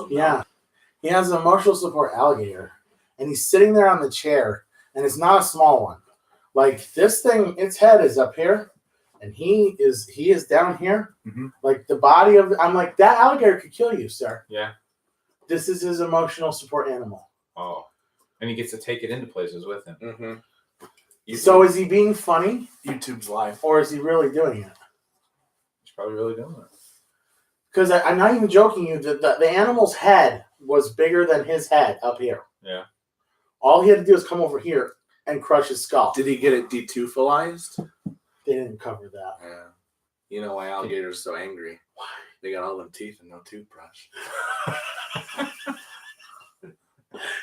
Yeah. He has an emotional support alligator, and he's sitting there on the chair, and it's not a small one. Like this thing, its head is up here, and he is down here. Mm-hmm. Like the body of, I'm like, that alligator could kill you, sir. Yeah. This is his emotional support animal. Oh, and he gets to take it into places with him. Mm-hmm. So is he being funny? YouTube's live. Or is he really doing it? He's probably really doing it. Because I'm not even joking you, the animal's head was bigger than his head up here. Yeah. All he had to do was come over here and crush his skull. Did he get it detoophilized? They didn't cover that. Yeah. You know why alligators are so angry? Why? They got all them teeth and no toothbrush.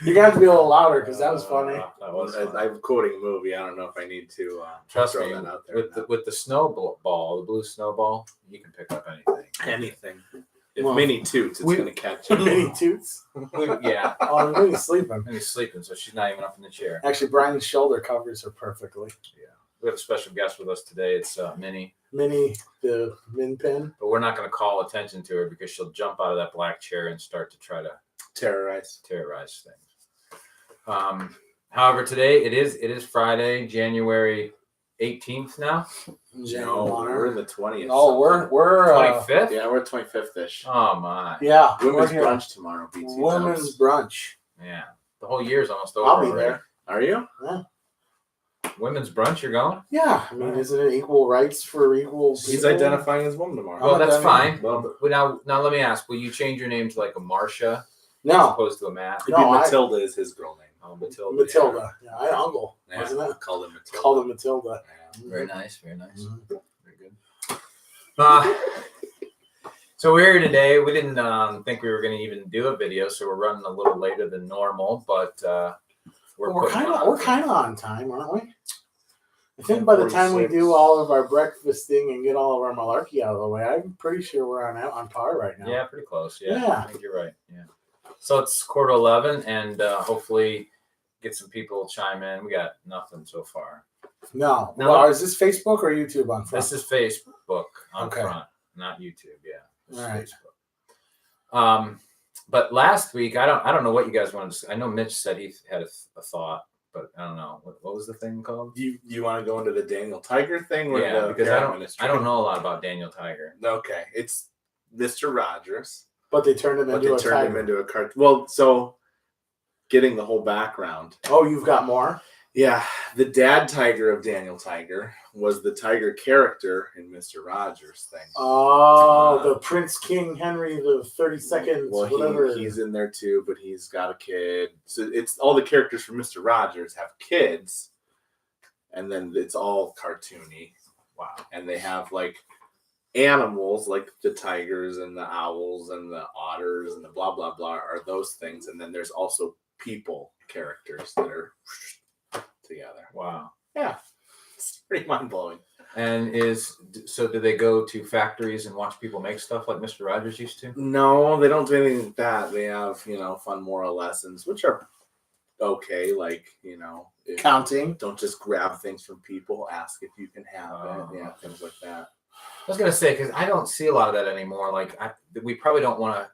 You're going to have to be a little louder because that was funny. That was funny. I'm quoting a movie. I don't know if I need to trust throw me. that out there. With the snowball, the blue snowball, you can pick up anything. Anything. If Minnie toots, it's going to catch it. Minnie toots? Yeah. Oh, Minnie's sleeping. Minnie's sleeping, so she's not even up in the chair. Actually, Brian's shoulder covers her perfectly. Yeah. We have a special guest with us today. It's Minnie. Minnie, the min pin. But we're not going to call attention to her because she'll jump out of that black chair and start to try to terrorize things. However, today it is Friday, January 18th now. No, we're in the 20th. Oh, we're 25th. Yeah, we're 25th-ish. Oh my. Yeah, Women's brunch tomorrow. BT Women's brunch. Yeah, the whole year's almost over. I'll be there. Are you? Yeah. Women's brunch, you're going? Yeah, I mean, isn't it equal rights for equal? He's identifying as woman tomorrow. Well, that's fine. Well, But now let me ask: will you change your name to like a Marsha as No, opposed to a Matt? could be Matilda is his girl name. Oh, Matilda. Matilda. Yeah, I had an uncle, Yeah, wasn't it? called him Matilda. Called him Matilda. Yeah. Very nice. Very nice. Mhm. Very good. So we're here today. We didn't think we were going to even do a video, so we're running a little later than normal. But We're kind of on time, aren't we? I think by the time we do all of our breakfasting and get all of our malarkey out of the way, I'm pretty sure we're on par right now. Yeah, pretty close. Yeah, Yeah. I think you're right. Yeah. So it's 11:15, and hopefully get some people chime in. We got nothing so far. No. No. Well, is this Facebook or YouTube on front? This is Facebook on Okay. front, not YouTube. Yeah, this is All right. Facebook. But last week, I don't know what you guys wanted to say. I know Mitch said he had a thought, but I don't know what was the thing called. You want to go into the Daniel Tiger thing? Or Yeah, the because parent ministry? I don't know a lot about Daniel Tiger. Okay, it's Mr. Rogers, But they turned him but into they a turned him tiger. into a cartoon. Well, so getting the whole background. Oh, you've got more? Yeah, the dad tiger of Daniel Tiger was the tiger character in Mr. Rogers thing. Oh, the Prince King Henry the 32nd, Well, whatever. he's in there too, but he's got a kid. So it's all the characters from Mr. Rogers have kids, and then it's all cartoony. Wow. And they have like animals like the tigers and the owls and the otters and the blah blah blah are those things, and then there's also people characters that are together. Wow. Yeah, it's pretty mind blowing. And do they go to factories and watch people make stuff like Mr. Rogers used to? No, they don't do anything like that. They have fun moral lessons, which are okay. Like counting. don't just grab things from people. Ask if you can have it. Yeah, things like that. I was gonna say because I don't see a lot of that anymore. Like we probably don't want to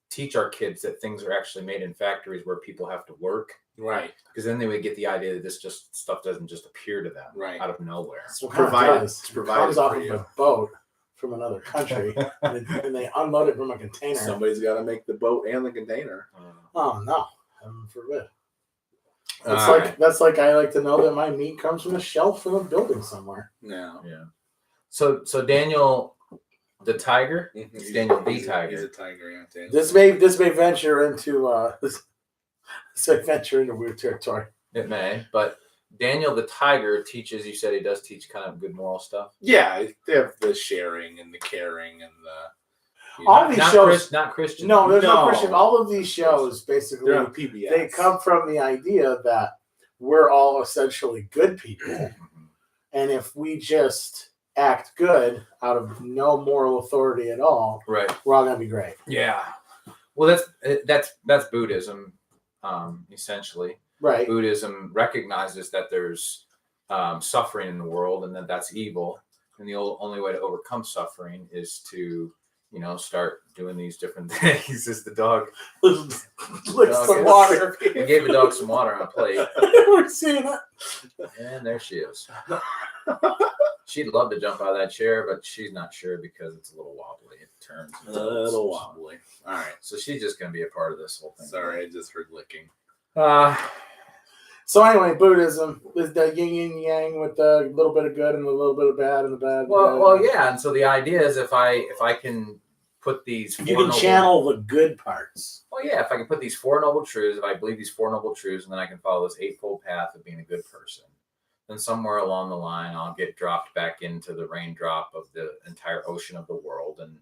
teach our kids that things are actually made in factories where people have to work, Right. because then they would get the idea that this stuff doesn't just appear to them Right. out of nowhere. Well, Provided- it's it's provided comes off for of you. a boat from another country, and they unload it from a container. Somebody's got to make the boat and the container. Oh no, heaven forbid. All That's like I like to know that my meat comes from a shelf in a building somewhere. No. Yeah. So Daniel, the tiger. It's Daniel the tiger. He's a tiger. Yeah, Daniel. This may venture into this may venture into weird territory. It may, but Daniel the tiger teaches. You said he does teach kind of good moral stuff. Yeah, they have the sharing and the caring and the. All these shows, not Christian. no, there's no No. Christian. All of these shows basically They're on PBS. they come from the idea that we're all essentially good people, and if we just act good out of no moral authority at all, Right. we're all gonna be great. Yeah. Well, that's Buddhism, essentially. Right. Buddhism recognizes that there's suffering in the world and that that's evil, and the only way to overcome suffering is to start doing these different things. As the dog Licks Dog the is- water. we gave the dog some water on a plate, We're seeing it. and there she is. She'd love to jump out of that chair, but she's not sure because it's a little wobbly. It turns A little wobbly. All right. So she's just going to be a part of this whole thing. Sorry, I just heard licking. So anyway, Buddhism is the yin and yang with the little bit of good and a little bit of bad and the bad. Well, yeah. And so the idea is if I can put these, You can channel the good parts. Well, yeah, if I can put these 4 noble truths, if I believe these 4 noble truths, and then I can follow this 8-fold path of being a good person, then somewhere along the line, I'll get dropped back into the raindrop of the entire ocean of the world. And,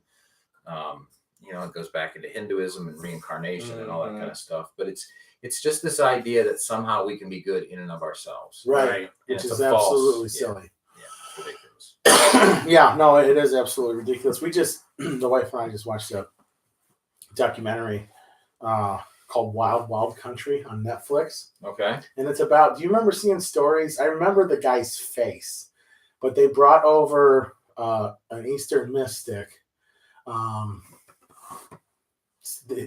it goes back into Hinduism and reincarnation and all that kind of stuff. But it's just this idea that somehow we can be good in and of ourselves. Right. Which is absolutely silly. Yeah, it's ridiculous. Yeah, no, it is absolutely ridiculous. We just, the wife and I just watched a documentary called Wild Wild Country on Netflix. Okay. And it's about, do you remember seeing stories? I remember the guy's face, but they brought over an Eastern mystic.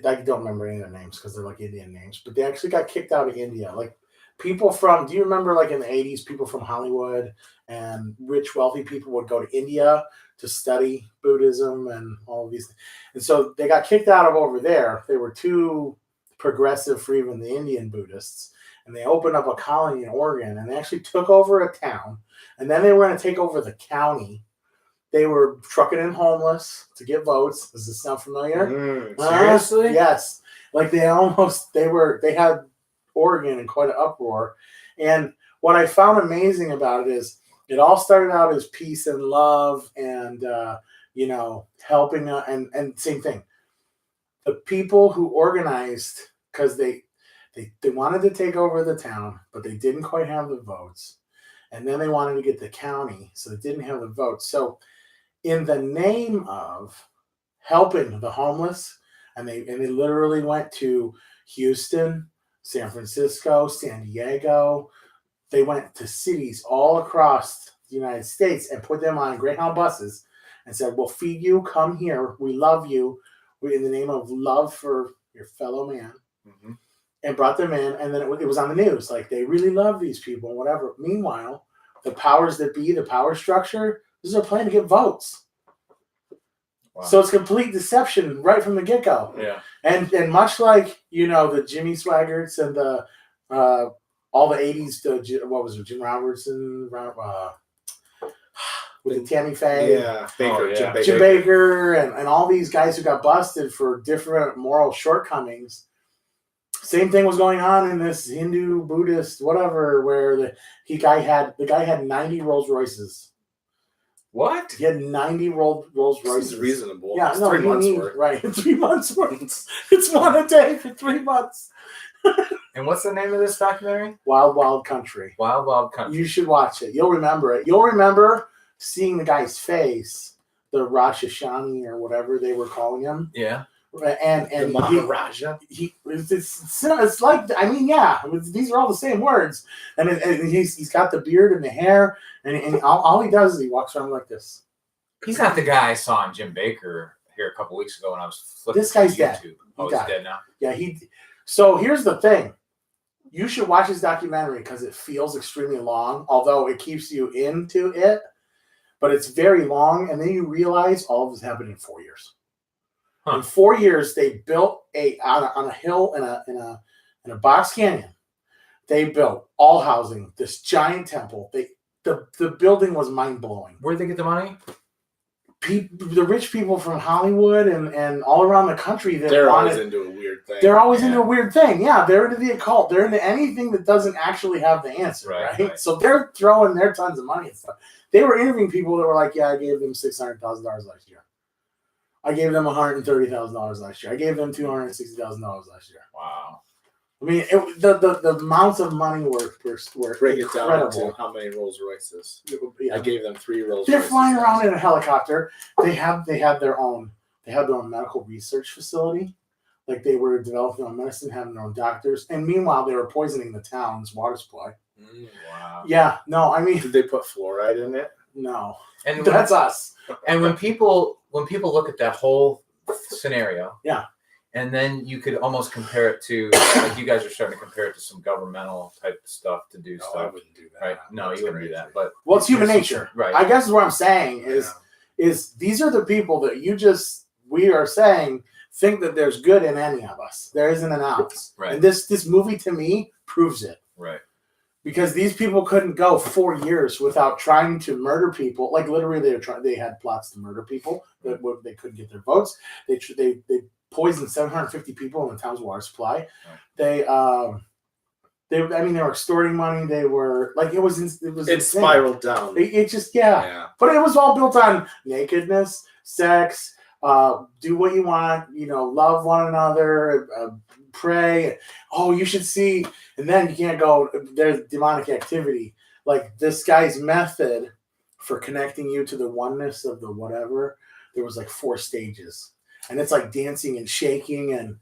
I don't remember any of their names because they're like Indian names, but they actually got kicked out of India. Like people from, do you remember like in the 80s, people from Hollywood and rich, wealthy people would go to India to study Buddhism and all of these things. And so they got kicked out of over there. They were too progressive for even the Indian Buddhists. And they opened up a colony in Oregon and they actually took over a town. And then they were going to take over the county. They were trucking in homeless to get votes. Does this sound familiar? Seriously? Yes. Like they had Oregon in quite an uproar. And what I found amazing about it is it all started out as peace and love and, helping and same thing. The people who organized, because they wanted to take over the town, but they didn't quite have the votes. And then they wanted to get the county, so they didn't have the votes. So in the name of helping the homeless, and they literally went to Houston, San Francisco, San Diego. They went to cities all across the United States and put them on Greyhound buses and said, we'll feed you, come here, we love you, in the name of love for your fellow man. Mm-hmm. And brought them in, and then it was on the news. Like, they really love these people, whatever. Meanwhile, the powers that be, the power structure, this is their plan to get votes. Wow. So it's complete deception right from the get-go. Yeah. And much like, the Jimmy Swaggarts and the all the 80s, what was it, Jim Robertson, with the Tammy Faye. Yeah, Baker, Jim Baker, and all these guys who got busted for different moral shortcomings. Same thing was going on in this Hindu, Buddhist, whatever, where the guy had 90 Rolls Royces. What? He had 90 Rolls Royces. It's reasonable. Yeah, it's no, 3 months worth. Right, 3 months worth. It's one a day for 3 months. And what's the name of this documentary? Wild Wild Country. Wild Wild Country. You should watch it. You'll remember it. You'll remember seeing the guy's face, the Rosh Hashani or whatever they were calling him. Yeah. And the Maharaja. It's like, these are all the same words. And he's got the beard and the hair, and all he does is he walks around like this. He's not the guy I saw on Jim Baker here a couple weeks ago when I was flipping This guy's through dead. YouTube. Oh, he's dead now? Yeah, So here's the thing. You should watch his documentary because it feels extremely long, although it keeps you into it. But it's very long, and then you realize all of this happened in 4 years. Huh. In 4 years, they built on a hill in a box canyon. They built all housing, this giant temple. The building was mind blowing. Where'd they get the money? The rich people from Hollywood and all around the country they're always into a weird thing. They're always into a weird thing. Yeah, they're into the occult. They're into anything that doesn't actually have the answer, right? So they're throwing their tons of money and stuff. They were interviewing people that were like, yeah, I gave them $600,000 last year. I gave them $130,000 last year. I gave them $260,000 last year. Wow. I mean, the amounts of money were break incredible. It down to how many Rolls Royces. Yeah. I gave them 3 Rolls Royces. They're flying around in a helicopter. They had their own medical research facility. Like they were developing their own medicine, having their own doctors. And meanwhile, they were poisoning the town's water supply. Wow. Yeah. No, I mean. Did they put fluoride in it? No, And that's us. And when people look at that whole scenario, Yeah. and then you could almost compare it to, like, you guys are starting to compare it to some governmental type stuff to do No, I stuff, wouldn't do that. right? No, That's you wouldn't do crazy. that. But Well, it's human nature, right? I guess what I'm saying is these are the people that we are saying think that there's good in any of us. There isn't an ounce. Right. And this movie to me proves it. Right. Because these people couldn't go 4 years without trying to murder people. Like literally, they had plots to murder people. That they couldn't get their votes. They poisoned 750 people in the town's water supply. Right. They were extorting money. They were like it It spiraled down. It just but it was all built on nakedness, sex. Do what you want. Love one another. Pray. Oh, you should see. And then you can't go. There's demonic activity. Like this guy's method for connecting you to the oneness of the whatever. There was like 4 stages, and it's like dancing and shaking and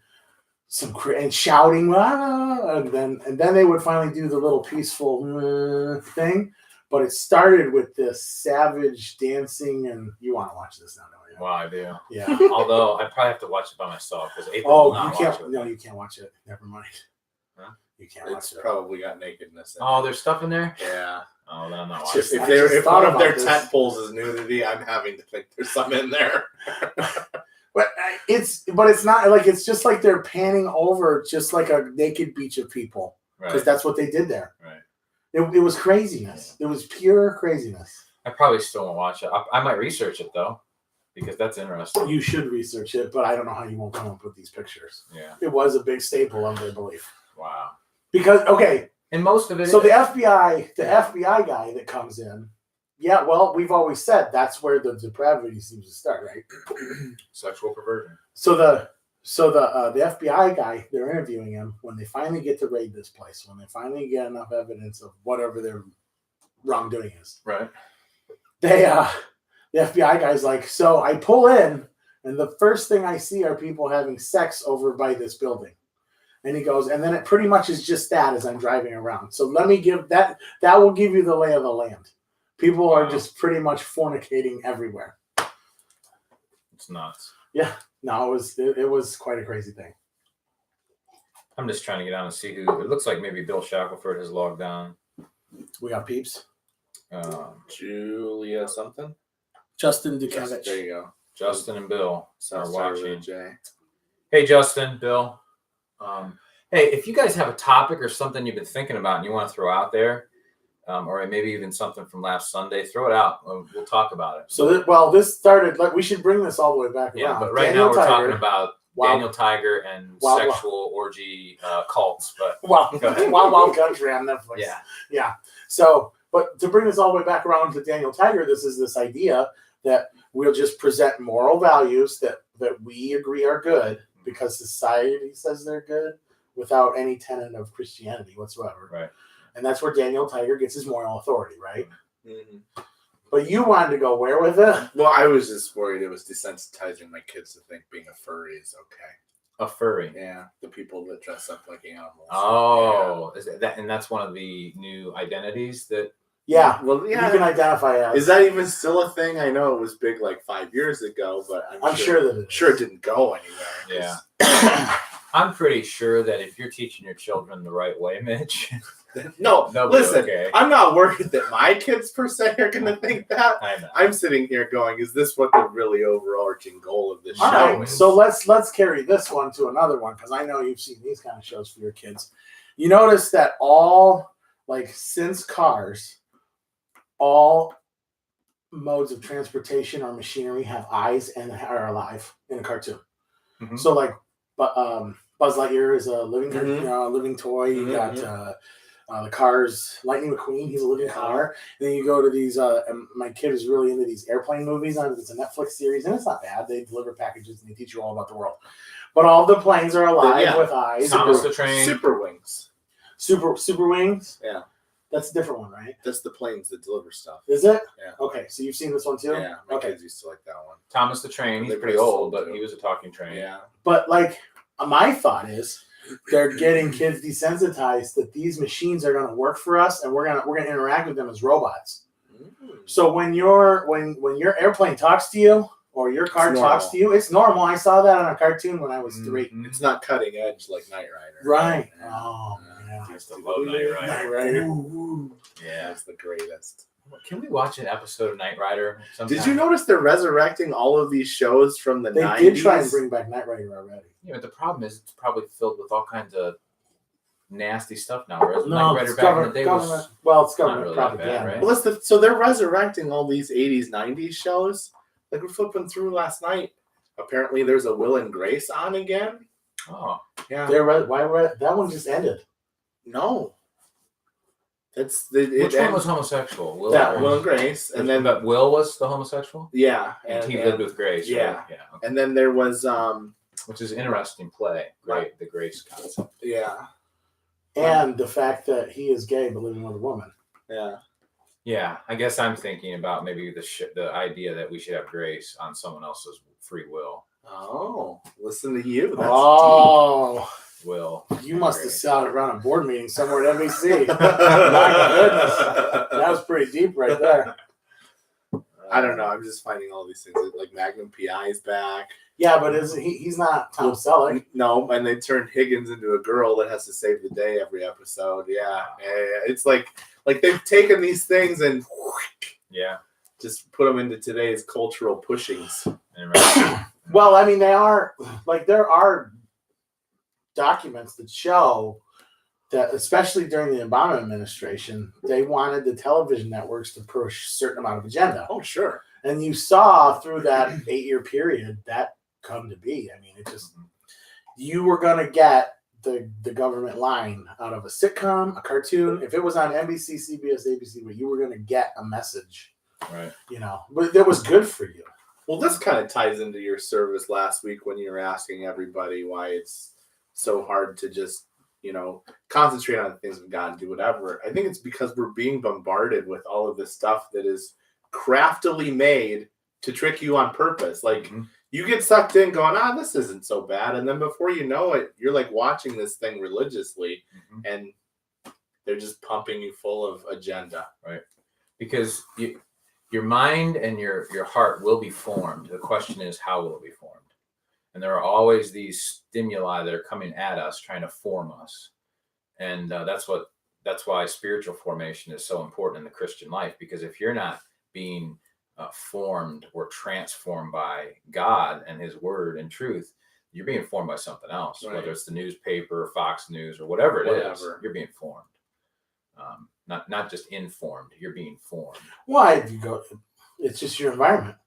and shouting, and then they would finally do the little peaceful thing. But it started with this savage dancing, and you want to watch this now, don't you? Well, I do. Yeah. Although I probably have to watch it by myself because April will not you can't. watch it. No, you can't watch it. Never mind. Huh? You can't watch It's it. probably got nakedness in it. Oh, there's stuff in there. Yeah. Oh, then I'm not Just- watching. If I one thought of their about this. tent poles is nudity, I'm having to think there's some in there. But it's not like it's just like they're panning over just like a naked beach of people because Right. that's what they did there. Right. It was craziness. It was pure craziness. I probably still won't watch it. I might research it though, because that's interesting. You should research it, but I don't know how you won't come up with these pictures. Yeah. It was a big staple of their belief. Wow. Because And most of it. so the FBI guy that comes in, yeah, well, we've always said that's where the depravity seems to start, right? Sexual perversion. So the FBI guy, they're interviewing him when they finally get to raid this place, when they finally get enough evidence of whatever their wrongdoing is. Right. The FBI guy's like, so I pull in, and the first thing I see are people having sex over by this building. And he goes, and then it pretty much is just that as I'm driving around. So let me give that will give you the lay of the land. People are just pretty much fornicating everywhere. It's nuts. Yeah. No, it was quite a crazy thing. I'm just trying to get on and see who. It looks like maybe Bill Shackelford has logged on. We got peeps. Julia something? Justin There Dukevich. you go. Justin and Bill Sounds are watching. watching. Jay. Hey, Justin, Bill. Hey, if you guys have a topic or something you've been thinking about and you want to throw out there, or maybe even something from last Sunday, throw it out. We'll talk about it. So this started like we should bring this all the way back Yeah, around. but right Daniel now we're Tiger, talking about Daniel Tiger and sexual orgy cults. But Wild Wild Country on Netflix. yeah. So, but to bring this all the way back around to Daniel Tiger, this is this idea that we'll just present moral values that we agree are good because society says they're good without any tenet of Christianity whatsoever. Right. And that's where Daniel Tiger gets his moral authority, right? Mm-hmm. But you wanted to go where with it? Well, I was just worried it was desensitizing my kids to think being a furry is okay. A furry. Yeah, the people that dress up like animals. Oh, is that, and that's one of the new identities that. Yeah. Well, yeah. You can identify as. Is that even still a thing? I know it was big like 5 years ago, but I'm sure that it is. Sure, it didn't go anywhere. Yeah. I'm pretty sure that if you're teaching your children the right way, Mitch. No, they'll be listen, okay. I'm not worried that my kids per se are going to think that. I know. I'm sitting here going, is this what the really overarching goal of this All show right, is? so let's carry this one to another one because I know you've seen these kind of shows for your kids. You notice that since cars, all modes of transportation or machinery have eyes and are alive in a cartoon. Mm-hmm. So Buzz Lightyear is a living Mhm. living toy. You got the cars, Lightning McQueen, he's a living car. And then you go to these, and my kid is really into these airplane movies. It's a Netflix series, and it's not bad. They deliver packages and they teach you all about the world. But all the planes are alive with eyes. Thomas the Train. Super Wings. Super Wings? Yeah. That's a different one, right? That's the planes that deliver stuff. Is it? Yeah. Okay, so you've seen this one too? Yeah, my Okay. kids used to like that one. Thomas the Train. He's They pretty both old, sold but too. he was a talking train. Yeah. But my thought is they're getting kids desensitized that these machines are going to work for us and we're going to interact with them as robots. So when your airplane talks to you or your car It's talks normal. to you, it's normal. I saw that on a cartoon when I was 3. It's not cutting edge like Knight Rider. Right. Yeah. Oh, yeah. I used to love Knight Rider. Knight Rider. Yeah. That's the greatest. Can we watch an episode of Knight Rider sometime? Did you notice they're resurrecting all of these shows from the They 90s? did try and bring back Knight Rider already. Yeah, but the problem is it's probably filled with all kinds of nasty stuff now. Whereas No, Knight Rider it's back in the day was government. Well, it's not government really that bad, propaganda. right? Well, so they're resurrecting all these 80s, 90s shows. Like we're flipping through last night. Apparently, there's a Will and Grace on again. oh Yeah. That one just ended. No. That's which one was homosexual? Will That or- Will and Grace, and then but Will was the homosexual, yeah, and he lived with Grace. yeah. right? Yeah, okay. and then there was Which is an interesting play. Great, the Grace concept. yeah, And the fact that he is gay but living with a woman. yeah. Yeah, I guess I'm thinking about maybe the idea that we should have grace on someone else's free will. Oh, listen to you. That's Oh, Will. you must have Grace. sat around a board meeting somewhere at NBC. My goodness. That was pretty deep right there. I don't know. I'm just finding all these things like Magnum PI is back. Yeah, but he's not Tom Selleck. No, and they turned Higgins into a girl that has to save the day every episode. Yeah. It's like they've taken these things and Yeah. just put them into today's cultural pushings. Well, I mean, there are documents that show that, especially during the Obama administration, they wanted the television networks to push a certain amount of agenda. Oh, sure. And you saw through that 8-year period that come to be. I mean, it just, you were going to get the government line out of a sitcom, a cartoon. If it was on NBC, CBS, ABC, but you were going to get a message, Right. But that was good for you. Well, this kind of ties into your service last week when you were asking everybody why it's so hard to just, concentrate on the things of God and do whatever. I think it's because we're being bombarded with all of this stuff that is craftily made to trick you on purpose. Like you get sucked in going, this isn't so bad. And then before you know it, you're like watching this thing religiously and they're just pumping you full of agenda. Right. Because your mind and your heart will be formed. The question is, how will it be formed? And there are always these stimuli that are coming at us, trying to form us. And that's why spiritual formation is so important in the Christian life. Because if you're not being formed or transformed by God and His Word and truth, you're being formed by something else. Right. Whether it's the newspaper, Fox News, or whatever it is, you're being formed. Not just informed. You're being formed. Why? It's just your environment.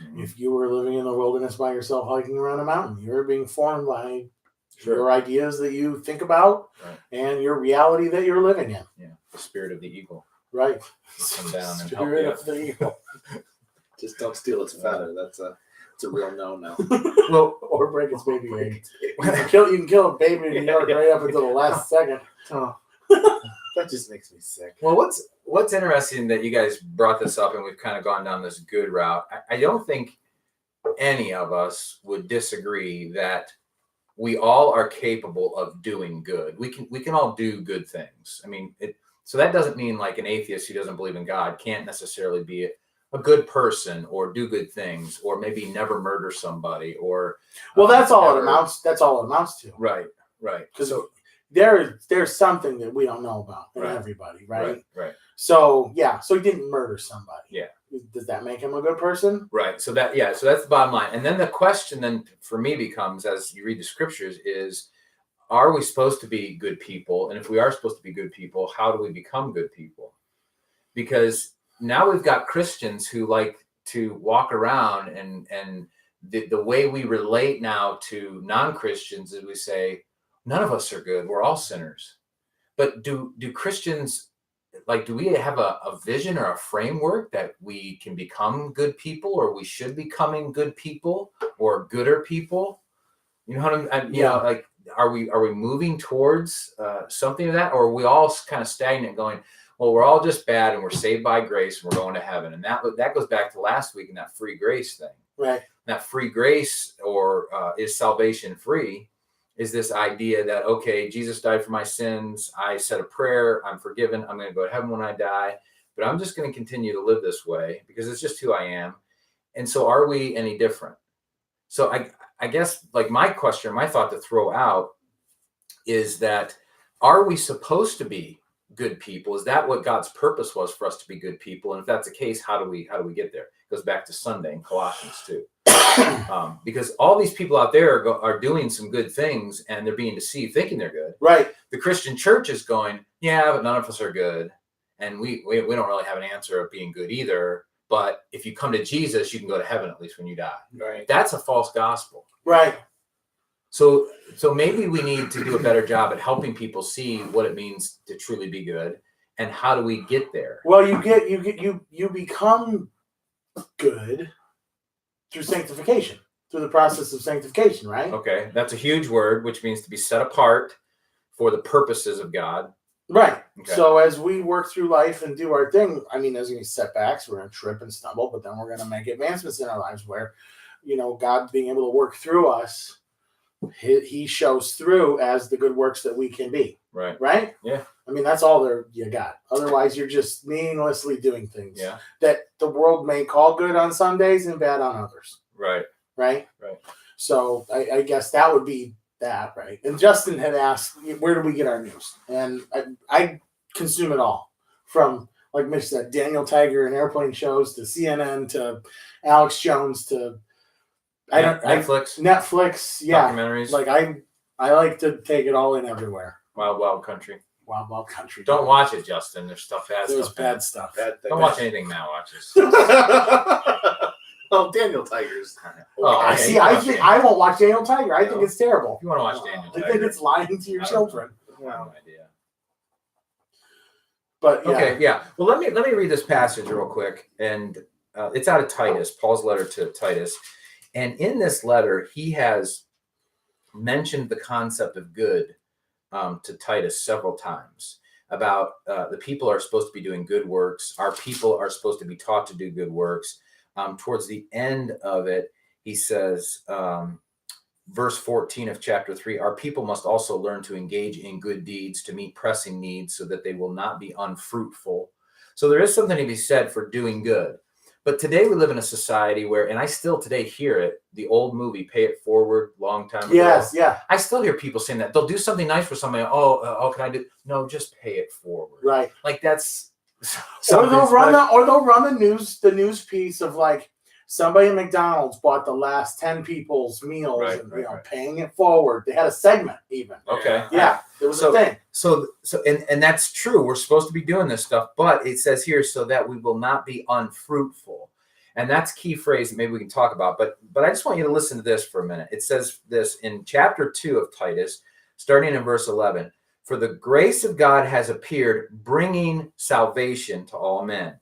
Mm-hmm. If you were living in the wilderness by yourself, hiking around a mountain, you're being formed by Sure. your ideas that you think about and your reality that you're living in. Yeah, the spirit of the eagle Right. will come down and help Spirit you. of the eagle. Just don't steal its feather. It's a real no-no. Well, Or break its baby egg. You can kill a baby in New York right up until the last second. Oh, that just makes me sick. well, what's interesting that you guys brought this up and we've kind of gone down this good route. I don't think any of us would disagree that we all are capable of doing good. We can all do good things. I mean, so that doesn't mean like an atheist who doesn't believe in God can't necessarily be a good person or do good things or maybe never murder somebody or. Well, that's all never- it amounts. That's all it amounts to. Right. Because So there's something that we don't know about in Right. everybody, right? Right. So so he didn't murder somebody. Yeah. Does that make him a good person? Right. So that's the bottom line. And then the question then for me becomes, as you read the scriptures, is are we supposed to be good people? And if we are supposed to be good people, how do we become good people? Because now we've got Christians who like to walk around and the way we relate now to non-Christians is we say, none of us are good. We're all sinners. But do Christians, do we have a vision or a framework that we can become good people or we should becoming good people or gooder people? You know what I mean? Are we moving towards something of that? Or are we all kind of stagnant going, well, we're all just bad and we're saved by grace and we're going to heaven. And that goes back to last week and that free grace thing. Right. That free grace or is salvation free is this idea that, okay, Jesus died for my sins. I said a prayer. I'm forgiven. I'm going to go to heaven when I die. but I'm just going to continue to live this way because it's just who I am. And so are we any different? So I guess like my question, my thought to throw out is that, are we supposed to be good people? Is that what God's purpose was for us to be good people? And if that's the case, how do we get there? It goes back to Sunday in Colossians 2. Because all these people out there are doing some good things and they're being deceived thinking they're good. Right. The Christian church is going, yeah, but none of us are good. And we don't really have an answer of being good either. But if you come to Jesus, you can go to heaven at least when you die. Right. That's a false gospel. Right. So maybe we need to do a better job at helping people see what it means to truly be good, and how do we get there? Well, you become good through sanctification, through the process of sanctification, right? Okay, that's a huge word, which means to be set apart for the purposes of God. Right. Okay. So as we work through life and do our thing, I mean, there's going to be setbacks. We're going to trip and stumble, but then we're going to make advancements in our lives where, God being able to work through us, he shows through as the good works that we can be. Right. Right? Yeah. I mean, that's all you got. Otherwise, you're just meaninglessly doing things that the world may call good on some days and bad on others. Right. Right? Right. So I guess that would be that, right? And Justin had asked, where do we get our news? And I consume it all, from, like Mitch said, Daniel Tiger and airplane shows to CNN to Alex Jones to Netflix, yeah. Documentaries. Like I like to take it all in everywhere. Wild Country. Wild Country. Don't watch it, Justin. There's bad stuff. Don't watch anything Matt watches. Oh, Daniel Tiger's. Oh, see, I won't watch Daniel Tiger. I think it's terrible. If you want to watch Daniel Tiger, I think it's lying to your children. I have no idea. But yeah. Okay, yeah. Well, let me read this passage real quick, and it's out of Titus, Paul's letter to Titus, and in this letter he has mentioned the concept of good to Titus several times. About the people are supposed to be doing good works. Our people are supposed to be taught to do good works. Towards the end of it, he says, verse 14 of chapter 3, our people must also learn to engage in good deeds to meet pressing needs so that they will not be unfruitful. So there is something to be said for doing good. But today we live in a society where, and I still today hear it, the old movie, Pay It Forward, long time ago. Yes, yeah. I still hear people saying that. They'll do something nice for somebody. Oh, can I do? No, just pay it forward. Right. Like that's... Or they'll run the news piece of like somebody at McDonald's bought the last 10 people's meals and paying it forward. They had a segment even. Okay. Yeah. It was a thing. So and that's true. We're supposed to be doing this stuff, but it says here so that we will not be unfruitful. And that's a key phrase that maybe we can talk about. But I just want you to listen to this for a minute. It says this in chapter 2 of Titus, starting in verse 11. For the grace of God has appeared, bringing salvation to all men,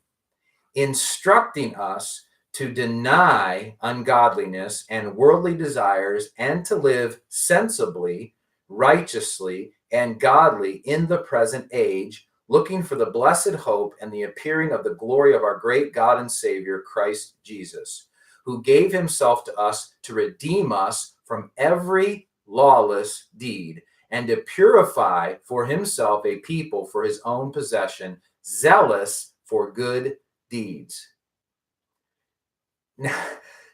instructing us to deny ungodliness and worldly desires and to live sensibly, righteously, and godly in the present age, looking for the blessed hope and the appearing of the glory of our great God and Savior, Christ Jesus, who gave himself to us to redeem us from every lawless deed, and to purify for himself a people for his own possession, zealous for good deeds.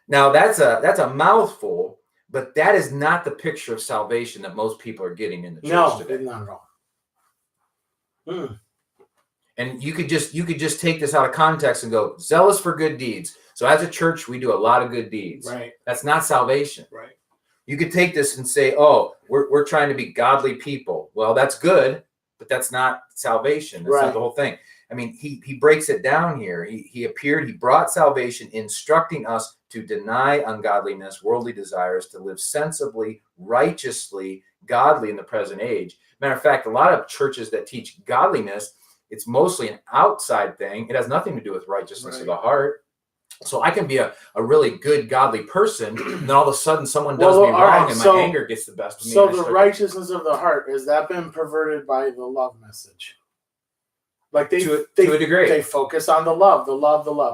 Now that's a mouthful, but that is not the picture of salvation that most people are getting in the church today. Not at all. And you could just take this out of context and go, zealous for good deeds. So as a church, we do a lot of good deeds. Right. That's not salvation. Right. You could take this and say, oh, we're trying to be godly people. Well, that's good, but that's not salvation. That's not the whole thing. I mean, he breaks it down here. He appeared, he brought salvation, instructing us to deny ungodliness, worldly desires, to live sensibly, righteously, godly in the present age. Matter of fact, a lot of churches that teach godliness, it's mostly an outside thing. It has nothing to do with righteousness of the heart. So I can be a really good, godly person, and then all of a sudden someone does me wrong, and my anger gets the best of me. So the righteousness of the heart, has that been perverted by the love message? Like to a degree. They focus on the love.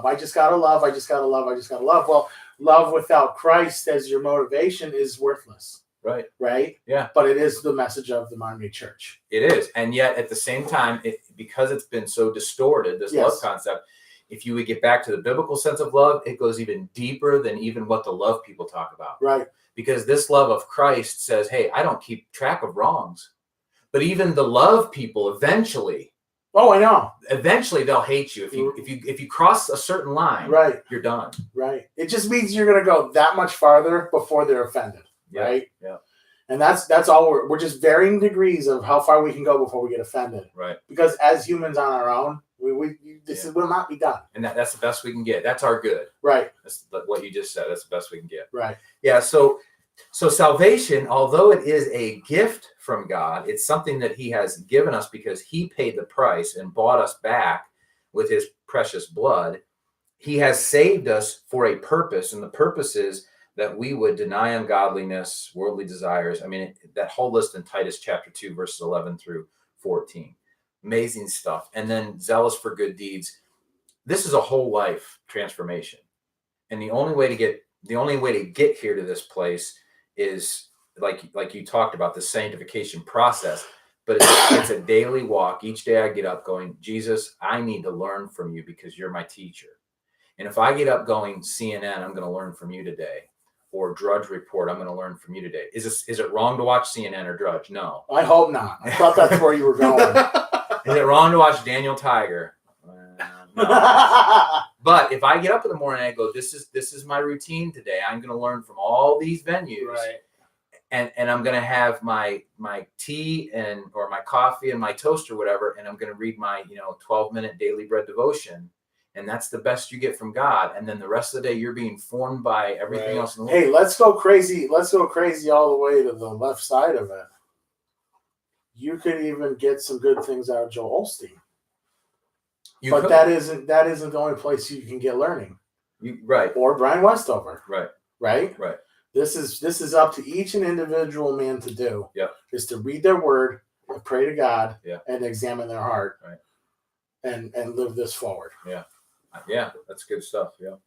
I just gotta love. Well, love without Christ as your motivation is worthless. Right. Right? Yeah. But it is the message of the modern day church. It is. And yet at the same time, because it's been so distorted, this love concept, if you would get back to the biblical sense of love, it goes even deeper than even what the love people talk about. Right. Because this love of Christ says, hey, I don't keep track of wrongs. But even the love people eventually, oh, I know. Eventually they'll hate you. If you cross a certain line, right, you're done. Right. It just means you're gonna go that much farther before they're offended. Yeah. Right? Yeah. And that's all we're just varying degrees of how far we can go before we get offended. Right. Because as humans on our own, this will not be done. And that's the best we can get. That's our good. Right. That's what you just said. That's the best we can get. Right. Yeah. So salvation, although it is a gift from God, it's something that he has given us because he paid the price and bought us back with his precious blood. He has saved us for a purpose, and the purpose is that we would deny ungodliness, worldly desires. I mean, that whole list in Titus chapter 2, verses 11 through 14. Amazing stuff. And then zealous for good deeds. This is a whole life transformation. And the only way to get here to this place is like you talked about, the sanctification process. But it's a daily walk. Each day I get up going, Jesus, I need to learn from you because you're my teacher. And if I get up going CNN, I'm going to learn from you today. Or Drudge Report, I'm going to learn from you today. Is it wrong to watch CNN or Drudge? No. I hope not. I thought that's where you were going. Is it wrong to watch Daniel Tiger? No. But if I get up in the morning and I go, this is my routine today. I'm going to learn from all these venues. Right. And I'm going to have my tea or my coffee and my toast or whatever, and I'm going to read my 12-minute daily bread devotion. And that's the best you get from God. And then the rest of the day, you're being formed by everything else in the world. Hey, let's go crazy. Let's go crazy all the way to the left side of it. You could even get some good things out of Joel Osteen. But that isn't the only place you can get learning. Right. Or Brian Westover. Right. Right? Right. This is up to each and individual man to do. Yep. Is to read their word and pray to God and examine their heart. Right. And live this forward. Yeah. Yeah, that's good stuff. Yeah.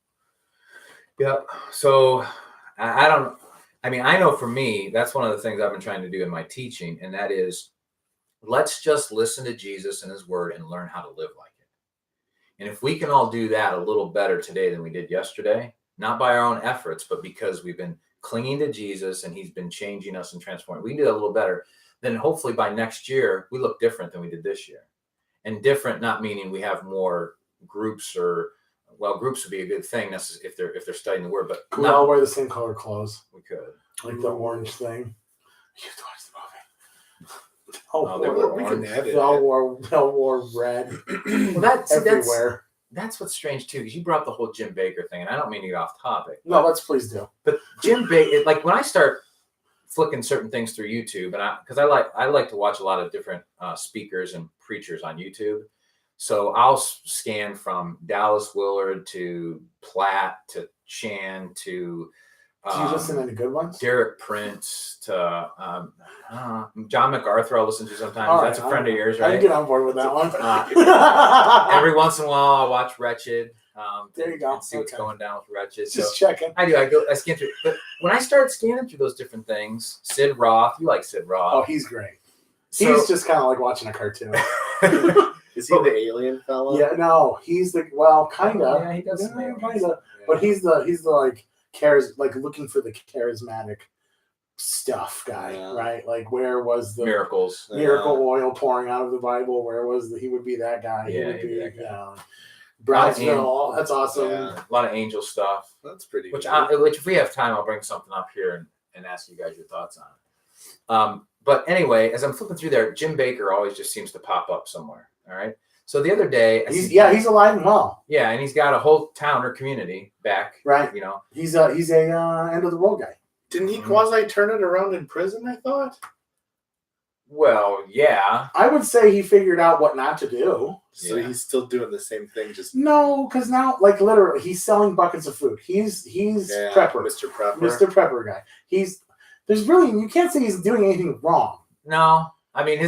Yeah. So I know for me, that's one of the things I've been trying to do in my teaching. And that is, let's just listen to Jesus and his word and learn how to live like it. And if we can all do that a little better today than we did yesterday, not by our own efforts, but because we've been clinging to Jesus and he's been changing us and transforming, we can do that a little better. Then hopefully by next year, we look different than we did this year. And different, not meaning we have more groups groups would be a good thing if they're studying the word, but we all wear the same color clothes. We could, like the orange thing. You have to watch the movie. They wore red. Well, that's everywhere. That's what's strange too, because you brought up the whole Jim Baker thing, and I don't mean to get off topic. No, let's please do. But Jim Baker, like when I start flicking certain things through YouTube, and because I like to watch a lot of different speakers and preachers on YouTube. So I'll scan from Dallas Willard to Platt to Chan to do you listen to any good ones? Derek Prince to John MacArthur. I'll listen to sometimes. That's a friend of yours, right? I can get on board with that one. Every once in a while, I'll watch Wretched. There you go. And see what's going down with Wretched. Just checking. I scan through. But when I start scanning through those different things, Sid Roth, you like Sid Roth? Oh, he's great. He's just kind of like watching a cartoon. Is he the alien fellow? Yeah, no, he's the kind of. Yeah, he does. Kind of, yeah. But he's the like looking for the charismatic stuff guy, right? Like where was the miracle oil pouring out of the Bible? Where was he would be that guy? Yeah, he would be that guy. Brownsville. That's awesome. Yeah. A lot of angel stuff. That's pretty. Which if we have time, I'll bring something up here and ask you guys your thoughts on it. But anyway, as I'm flipping through there, Jim Baker always just seems to pop up somewhere. All right. So the other day, he's alive and well. Yeah, and he's got a whole town or community back. Right. He's a end of the world guy. Didn't he quasi turn it around in prison? I thought. Well, yeah. I would say he figured out what not to do. So he's still doing the same thing. Just no, because now, like literally, he's selling buckets of food. He's Prepper, Mr. Prepper, Mr. Prepper guy. There's really, you can't say he's doing anything wrong. No, I mean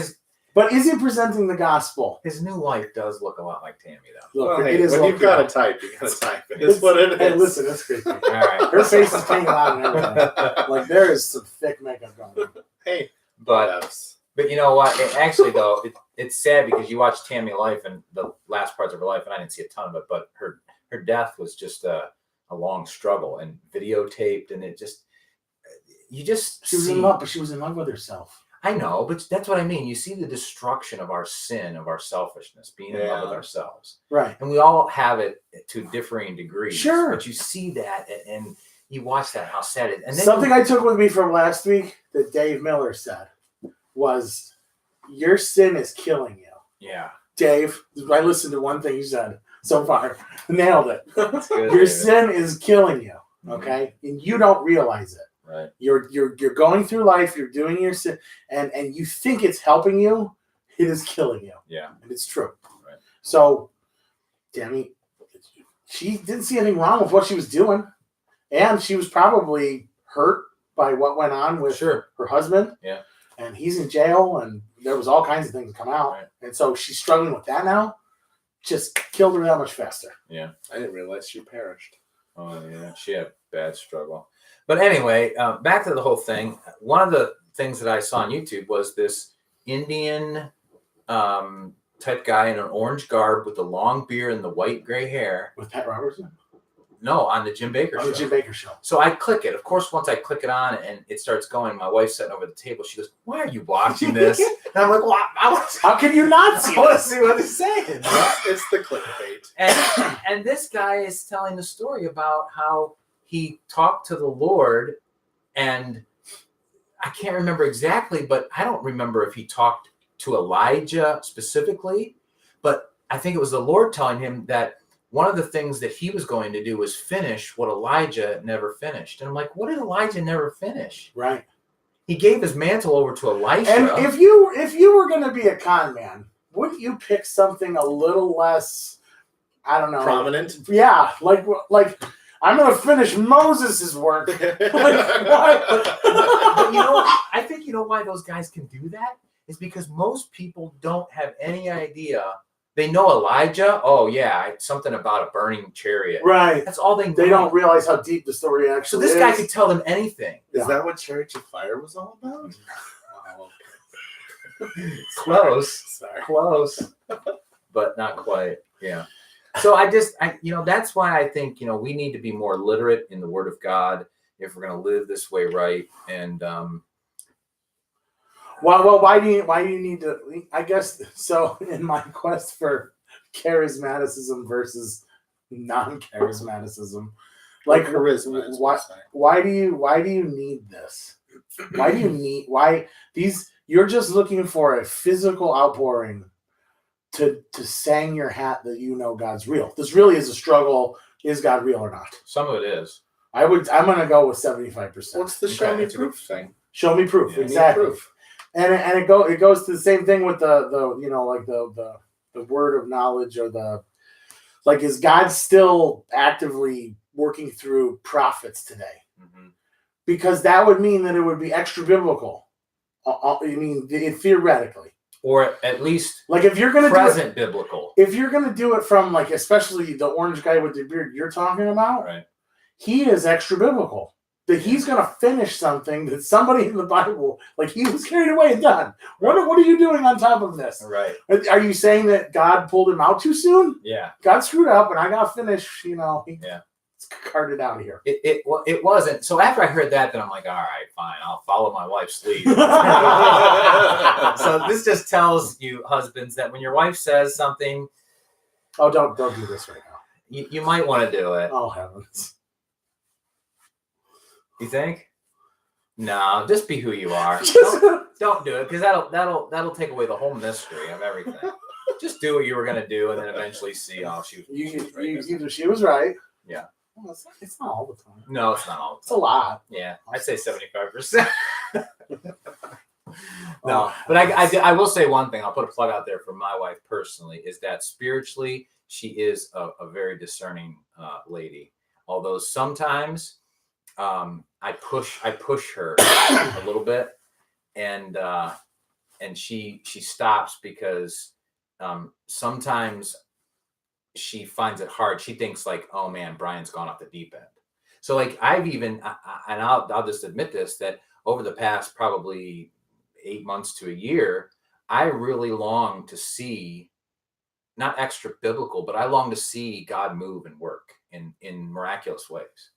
But is he presenting the gospel? His new wife does look a lot like Tammy, though. Look, Well, hey, it is when what you've got a type, you got a type. It's what it is. Hey, listen, it's creepy. All right. Her face is hanging out and everything. Like there is some thick makeup going on. Hey, But you know what? Actually, though, it's sad because you watch Tammy life and the last parts of her life, and I didn't see a ton of it, but her death was just a long struggle and videotaped, and you just She was in love, but she was in love with herself. I know, but that's what I mean. You see the destruction of our sin, of our selfishness, being in love with ourselves. Right. And we all have it to differing degrees. Sure. But you see that and you watch that, how sad it is. And then something I took with me from last week that Dave Miller said was, your sin is killing you. Yeah. Dave, I listened to one thing you said so far. Nailed it. That's good, Your David. sin is killing you. Okay? And you don't realize it. Right. You're going through life, you're doing your sin, and you think it's helping you, it is killing you. Yeah. And it's true. Right. So, Tammy, she didn't see anything wrong with what she was doing. And she was probably hurt by what went on with her husband. Yeah. And he's in jail, and there was all kinds of things come out. Right. And so she's struggling with that now. Just killed her that much faster. Yeah. I didn't realize she perished. Oh, yeah. She had a bad struggle. But anyway, back to the whole thing. One of the things that I saw on YouTube was this Indian type guy in an orange garb with the long beard and the white gray hair. With Pat Robertson? No, on the Jim Baker show. On the Jim Baker show. So I click it. Of course, once I click it on and it starts going, my wife's sitting over the table. She goes, "Why are you watching this?" And I'm like, "Well, how can you not see I want to see what he's saying." It's the clickbait. And this guy is telling the story about how he talked to the Lord, and I can't remember exactly, but I don't remember if he talked to Elijah specifically, but I think it was the Lord telling him that one of the things that he was going to do was finish what Elijah never finished. And I'm like, what did Elijah never finish? Right. He gave his mantle over to Elisha. And if you were going to be a con man, wouldn't you pick something a little less, I don't know, prominent? Yeah, like I'm going to finish Moses' work. Like, what? But you know, I think you know why those guys can do that is because most people don't have any idea. They know Elijah. Oh yeah, something about a burning chariot. Right. That's all they know. They don't realize how deep the story actually So this is. guy could tell them anything. Is that what Chariots of Fire was all about? Close. Sorry. Close. But not quite. Yeah. So that's why I think, we need to be more literate in the Word of God if we're going to live this way right. And well, why do you need to? I guess so. In my quest for charismaticism versus non-charismaticism, like charisma. why do you need this? Why do you need You're just looking for a physical outpouring to sang your hat that God's real. This really is a struggle. Is God real or not? some of it is. I'm gonna go with 75%. What's the show me proof thing? Show me proof. Yeah, exactly. Proof. And it goes to the same thing with the word of knowledge or is God still actively working through prophets today? Mm-hmm. Because that would mean that it would be extra biblical. Theoretically. Or at least if you're going to present biblical. If you're going to do it from especially the orange guy with the beard you're talking about, Right. He is extra biblical. That he's going to finish something that somebody in the Bible, he was carried away and done. What are you doing on top of this? Right. Are you saying that God pulled him out too soon? Yeah. God screwed up and I got to finish, he Yeah. carted out of here. It wasn't. So after I heard that, then I'm like, all right, fine. I'll follow my wife's lead. So this just tells you husbands that when your wife says something, oh, don't do this right now. you might want to do it. Oh, heavens. You think? No, just be who you are. Don't do it because that'll take away the whole mystery of everything. Just do what you were gonna do, and then eventually see. Oh, she was right. Yeah. Well, it's not all the time. No, it's not all. It's a lot. Yeah, I'd say 75%. No, but I will say one thing. I'll put a plug out there for my wife personally is that spiritually she is a very discerning lady. Although sometimes I push her a little bit, and she stops because sometimes she finds it hard. She thinks like, oh man, Brian's gone off the deep end. So like I've even, and I'll just admit this, that over the past probably 8 months to a year, I really long to see, not extra biblical, but I long to see God move and work in miraculous ways.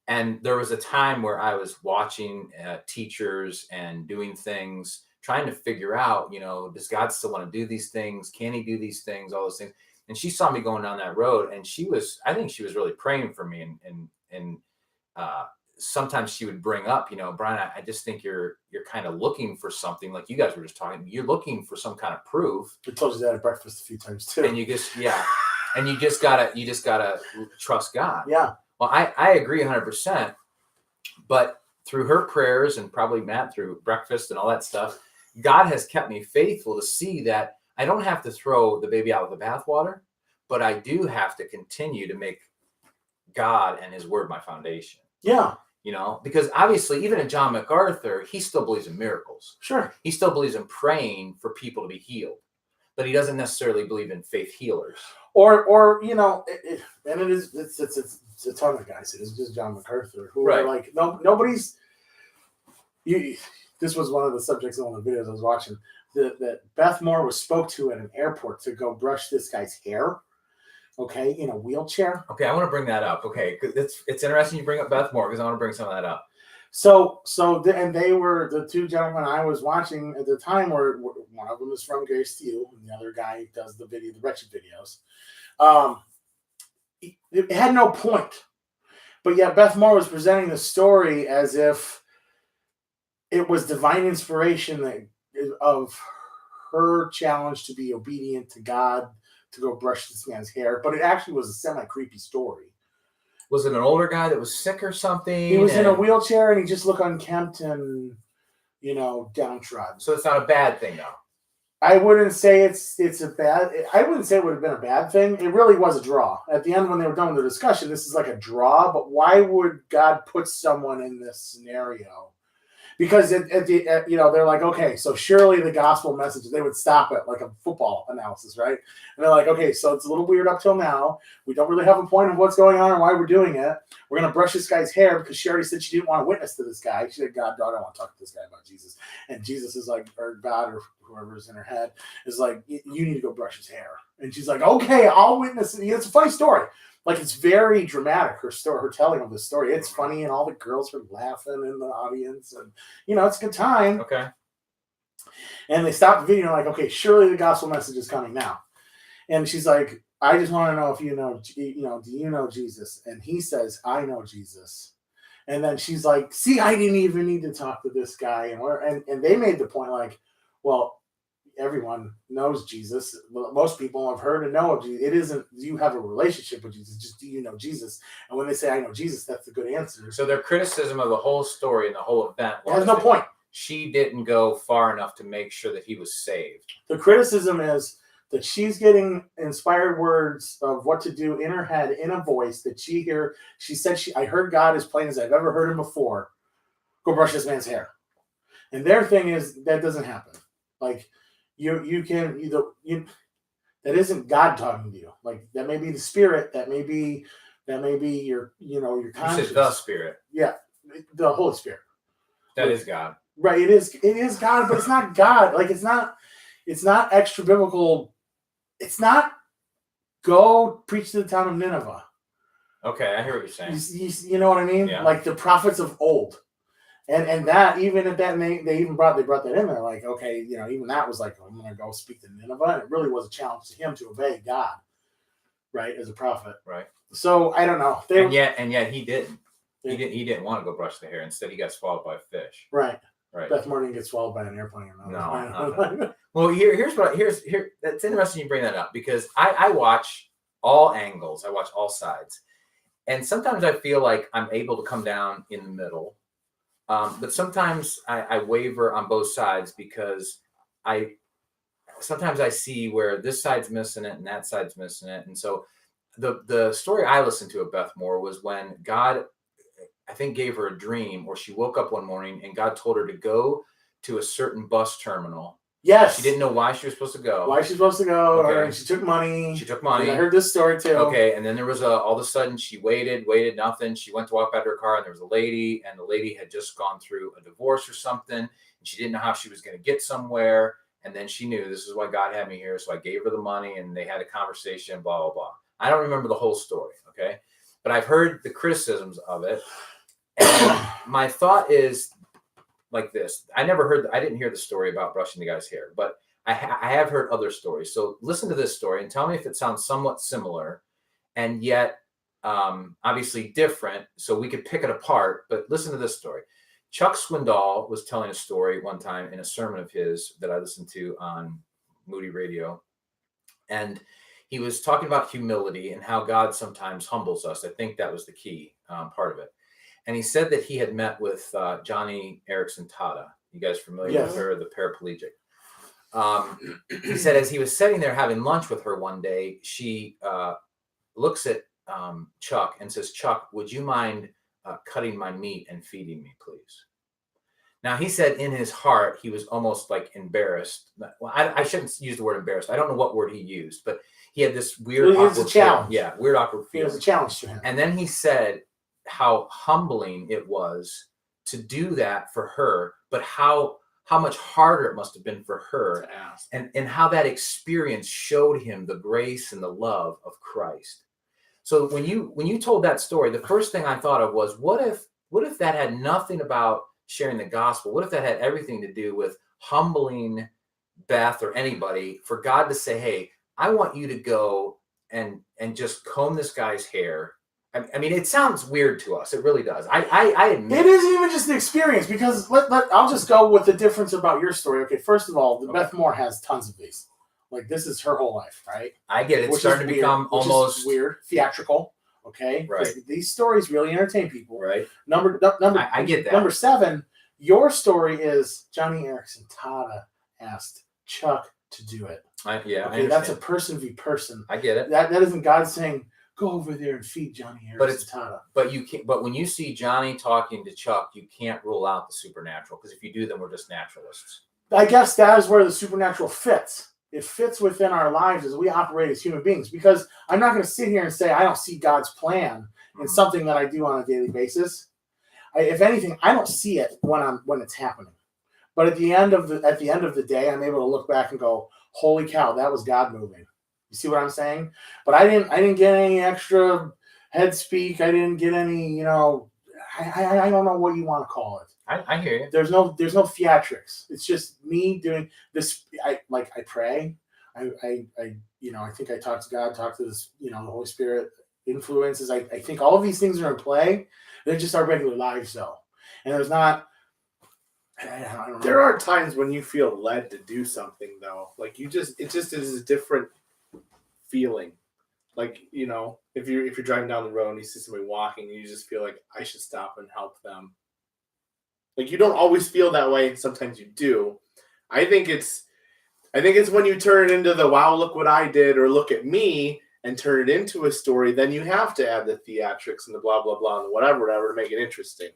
And there was a time where I was watching teachers and doing things, trying to figure out, does God still want to do these things? Can he do these things? All those things. And she saw me going down that road, and I think she was really praying for me. And sometimes she would bring up, Brian, I just think you're kind of looking for something, like you guys were just talking. You're looking for some kind of proof. I told you that at breakfast a few times too. And you just gotta trust God. Yeah. Well, I agree 100%, but through her prayers and probably Matt through breakfast and all that stuff, God has kept me faithful to see that I don't have to throw the baby out with the bathwater, but I do have to continue to make God and his word my foundation. Yeah. Because obviously even in John MacArthur, he still believes in miracles. Sure. He still believes in praying for people to be healed, but he doesn't necessarily believe in faith healers. Or it's a ton of guys. It's just John MacArthur who are like, nobody's. This was one of the subjects in one of the videos I was watching. That Beth Moore was spoke to at an airport to go brush this guy's hair. Okay, in a wheelchair. Okay, I want to bring that up. Okay, because it's interesting you bring up Beth Moore because I want to bring some of that up. And they were the two gentlemen I was watching at the time. Were one of them is from Grace to You, and the other guy does the Wretched videos. It had no point, but yet Beth Moore was presenting the story as if it was divine inspiration of her challenge to be obedient to God to go brush this man's hair, but it actually was a semi-creepy story. Was it an older guy that was sick or something? He was in a wheelchair and he just looked unkempt and, downtrodden. So it's not a bad thing, though. I wouldn't say I wouldn't say it would have been a bad thing. It really was a draw. At the end, when they were done with the discussion, this is like a draw, but why would God put someone in this scenario? Because they're like, okay, so surely the gospel message, they would stop it like a football analysis, right? And they're like, okay, so it's a little weird up till now. We don't really have a point of what's going on and why we're doing it. We're going to brush this guy's hair because she already said she didn't want to witness to this guy. She said, God, I don't want to talk to this guy about Jesus. And Jesus is like, or God or whoever's in her head is like, you need to go brush his hair. And she's like, okay, I'll witness it. It's a funny story. Like, it's very dramatic, her telling of this story. It's funny, and all the girls are laughing in the audience, and, it's a good time. Okay. And they stop the video, and like, okay, surely the gospel message is coming now. And she's like, I just want to know if do you know Jesus? And he says, I know Jesus. And then she's like, see, I didn't even need to talk to this guy. And they made the point, like, well, everyone knows Jesus. Most people have heard and know of Jesus. It isn't, do you have a relationship with Jesus? Just, do you know Jesus? And when they say, I know Jesus, that's a good answer. So their criticism of the whole story and the whole event has no point. She didn't go far enough to make sure that he was saved. The criticism is that she's getting inspired words of what to do in her head, in a voice that she hear. She said, I heard God as plain as I've ever heard him before. Go brush this man's hair. And their thing is, that doesn't happen. Like, that isn't God talking to you. Like, that may be the Spirit, that may be your conscience. You said the Spirit. Yeah, the Holy Spirit. That is God. Right, it is God, but it's not God. Like, it's not extra biblical. It's not go preach to the town of Nineveh. Okay, I hear what you're saying. You know what I mean? Yeah. Like the prophets of old. And that, even at that, they brought that in there. Like, okay, even that was like, I'm going to go speak to Nineveh. And it really was a challenge to him to obey God, right, as a prophet. Right. So I don't know. And yet he didn't. He didn't want to go brush the hair. Instead, he got swallowed by a fish. Right. Right. Beth Moore didn't get swallowed by an airplane. No. Well, here's that's interesting you bring that up, because I watch all angles. I watch all sides. And sometimes I feel like I'm able to come down in the middle. But sometimes I waver on both sides, because sometimes I see where this side's missing it and that side's missing it. And so the story I listened to of Beth Moore was when God, I think, gave her a dream, or she woke up one morning and God told her to go to a certain bus terminal Yes. She didn't know why she was supposed to go. Why she's supposed to go. Okay. And she took money. She took money. I heard this story too. Okay, and then there was all of a sudden she waited, nothing. She went to walk back to her car, and there was a lady, and the lady had just gone through a divorce or something, and she didn't know how she was going to get somewhere. And then she knew this is why God had me here, so I gave her the money, and they had a conversation, blah, blah, blah. I don't remember the whole story, okay? But I've heard the criticisms of it, and my thought is like this. I didn't hear the story about brushing the guy's hair, but I have heard other stories. So listen to this story and tell me if it sounds somewhat similar and yet obviously different. So we could pick it apart, but listen to this story. Chuck Swindoll was telling a story one time in a sermon of his that I listened to on Moody Radio. And he was talking about humility and how God sometimes humbles us. I think that was the key part of it. And he said that he had met with Johnny Erickson Tata. You guys familiar with her, the paraplegic? He said as he was sitting there having lunch with her one day, she looks at Chuck and says, "Chuck, would you mind cutting my meat and feeding me, please?" Now, he said in his heart, he was almost like embarrassed. Well, I shouldn't use the word embarrassed. I don't know what word he used, but he had this weird, awkward challenge. Yeah, weird, awkward feeling. It was a challenge to him. And then he said how humbling it was to do that for her, but how much harder it must have been for her to ask. And how that experience showed him the grace and the love of Christ. So when you told that story, the first thing I thought of was, what if that had nothing about sharing the gospel? What if that had everything to do with humbling Beth or anybody for God to say, "Hey, I want you to go and just comb this guy's hair." I mean, it sounds weird to us. It really does. I admit it isn't even just the experience, because I'll just go with the difference about your story. Okay, first of all, Beth Moore has tons of these. Like, this is her whole life, right? I get it. It's starting to become almost weird, theatrical. Okay, right. These stories really entertain people. Right. I get that. Number 7, your story is Johnny Erickson Tata asked Chuck to do it. Okay, that's a person v person. I get it. That isn't God saying, "Go over there and feed Johnny Erickson Tata." But you can't. But when you see Johnny talking to Chuck, you can't rule out the supernatural, because if you do, then we're just naturalists. I guess that is where the supernatural fits. It fits within our lives as we operate as human beings, because I'm not going to sit here and say I don't see God's plan in something that I do on a daily basis. If anything, I don't see it when it's happening. But at the end of the day, I'm able to look back and go, "Holy cow, that was God moving." You see what I'm saying? But I didn't get any extra head speak. I didn't get any, I don't know what you want to call it. I hear you. There's no theatrics. It's just me doing this. I pray. I think I talk to God, talk to this, the Holy Spirit influences. I think all of these things are in play. They're just our regular lives, though. And there's not. I don't know. There are times when you feel led to do something, though. Like it just is a different feeling. Like, if you're driving down the road and you see somebody walking, and you just feel like I should stop and help them. Like, you don't always feel that way. Sometimes you do. I think it's when you turn it into the "wow, look what I did," or "look at me," and turn it into a story. Then you have to add the theatrics and the blah blah blah and the whatever to make it interesting.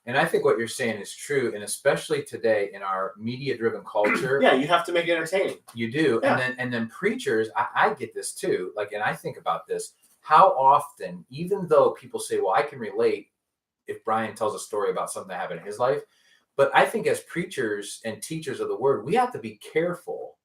And I think what you're saying is true, and especially today in our media-driven culture. Yeah, you have to make it entertaining. You do, yeah. and then preachers. I get this too. Like, and I think about this. How often, even though people say, "Well, I can relate," if Brian tells a story about something that happened in his life, but I think as preachers and teachers of the word, we have to be careful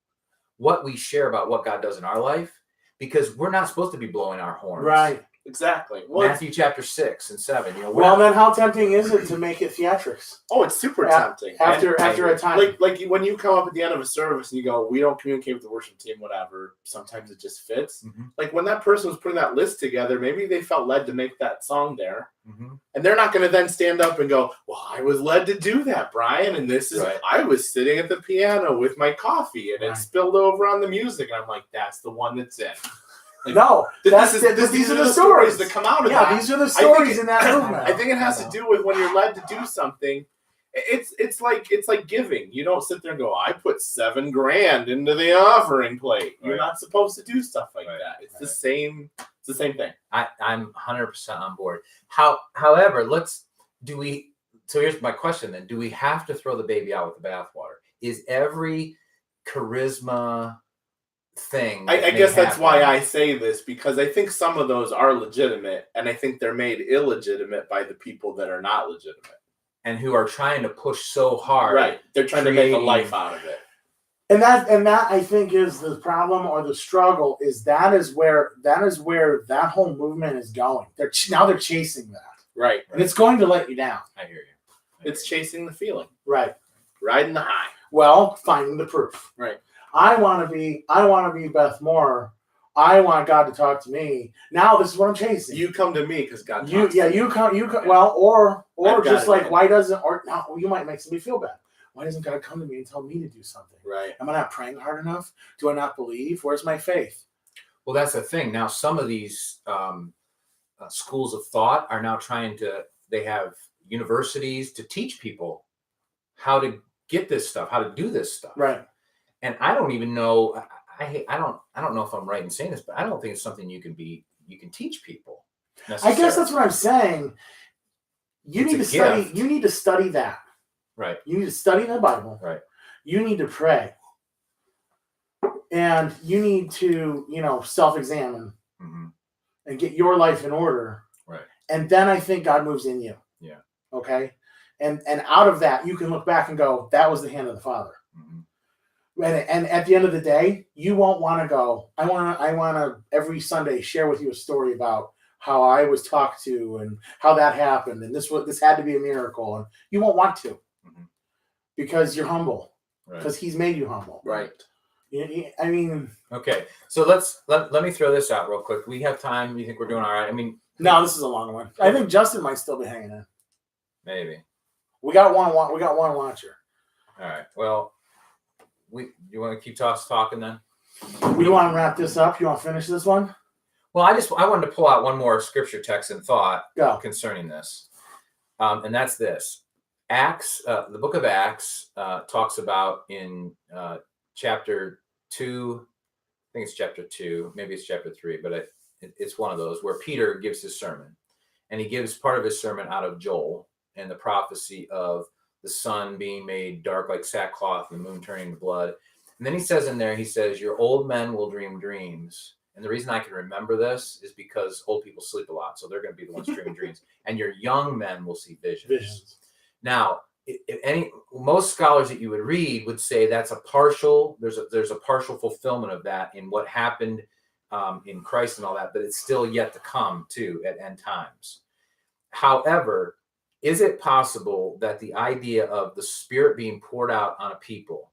what we share about what God does in our life, because we're not supposed to be blowing our horns. Right. Exactly. Matthew chapter 6 and 7. Then how tempting is it to make it theatrics? Oh, it's super tempting. After a time, like when you come up at the end of a service and you go, "We don't communicate with the worship team," whatever. Sometimes it just fits. Mm-hmm. Like when that person was putting that list together, maybe they felt led to make that song there, mm-hmm. and they're not going to then stand up and go, "Well, I was led to do that, Brian, and this is right. I was sitting at the piano with my coffee and it spilled over on the music," and I'm like, "That's the one that's in." Like, no, these are the stories that come out of that. Yeah, these are the stories in that movement. I think it has to do with when you're led to do something. It's like giving. You don't sit there and go, "I put $7,000 into the offering plate." You're not supposed to do stuff like that. It's the same. It's the same thing. I'm 100% on board. However, so here's my question then. Do we have to throw the baby out with the bathwater? Is every charisma thing. I that may guess that's why happen. I say this, because I think some of those are legitimate, and I think they're made illegitimate by the people that are not legitimate. And who are trying to push so hard. Right. They're trying to make a creating- life out of it. And that I think is the problem or the struggle is that is where that whole movement is going. They're chasing that, Right. and it's going to let you down. I hear you. It's chasing the feeling. Right. Riding the high. Well, finding the proof. Right. I want to be Beth Moore. I want God to talk to me. Now this is what I'm chasing. You come to me because God. You come. Okay. Well, or I've got just it, like man. why doesn't or now you might make somebody feel bad. Why doesn't God come to me and tell me to do something? Right. Am I not praying hard enough? Do I not believe? Where's my faith? Well, that's the thing. Now, some of these schools of thought are now they have universities to teach people how to get this stuff, how to do this stuff. Right. And I don't even know. I don't know if I'm right in saying this, but I don't think it's something you can teach people. I guess that's what I'm saying. You need to study that. Right. You need to study the Bible. Right. You need to pray. And you need to, self-examine Mm-hmm. and get your life in order. Right. And then I think God moves in you. Yeah. Okay. And out of that, you can look back and go, that was the hand of the Father. Mm-hmm. And at the end of the day, you won't want to go, I want to every Sunday share with you a story about how I was talked to and how that happened. And this had to be a miracle. And you won't want to because you're humble because he's made you humble. Right. I mean, okay. So let me throw this out real quick. We have time. You think we're doing all right? I mean, no, this is a long one. I think Justin might still be hanging in. maybe. We got one watcher. All right. Well, you want to keep talking then? We want to wrap this up. You want to finish this one? Well, I wanted to pull out one more scripture text and thought concerning this, and that's this. Acts, the book of Acts, talks about in chapter 2. I think it's chapter 2. Maybe it's chapter 3, but it's one of those where Peter gives his sermon, and he gives part of his sermon out of Joel and the prophecy of the sun being made dark like sackcloth and the moon turning to blood. And then he says in there, your old men will dream dreams. And the reason I can remember this is because old people sleep a lot. So they're going to be the ones dreaming dreams. And your young men will see visions. Now, most scholars that you would read would say that's a partial, there's a partial fulfillment of that in what happened in Christ and all that, but it's still yet to come too at end times. However, is it possible that the idea of the Spirit being poured out on a people,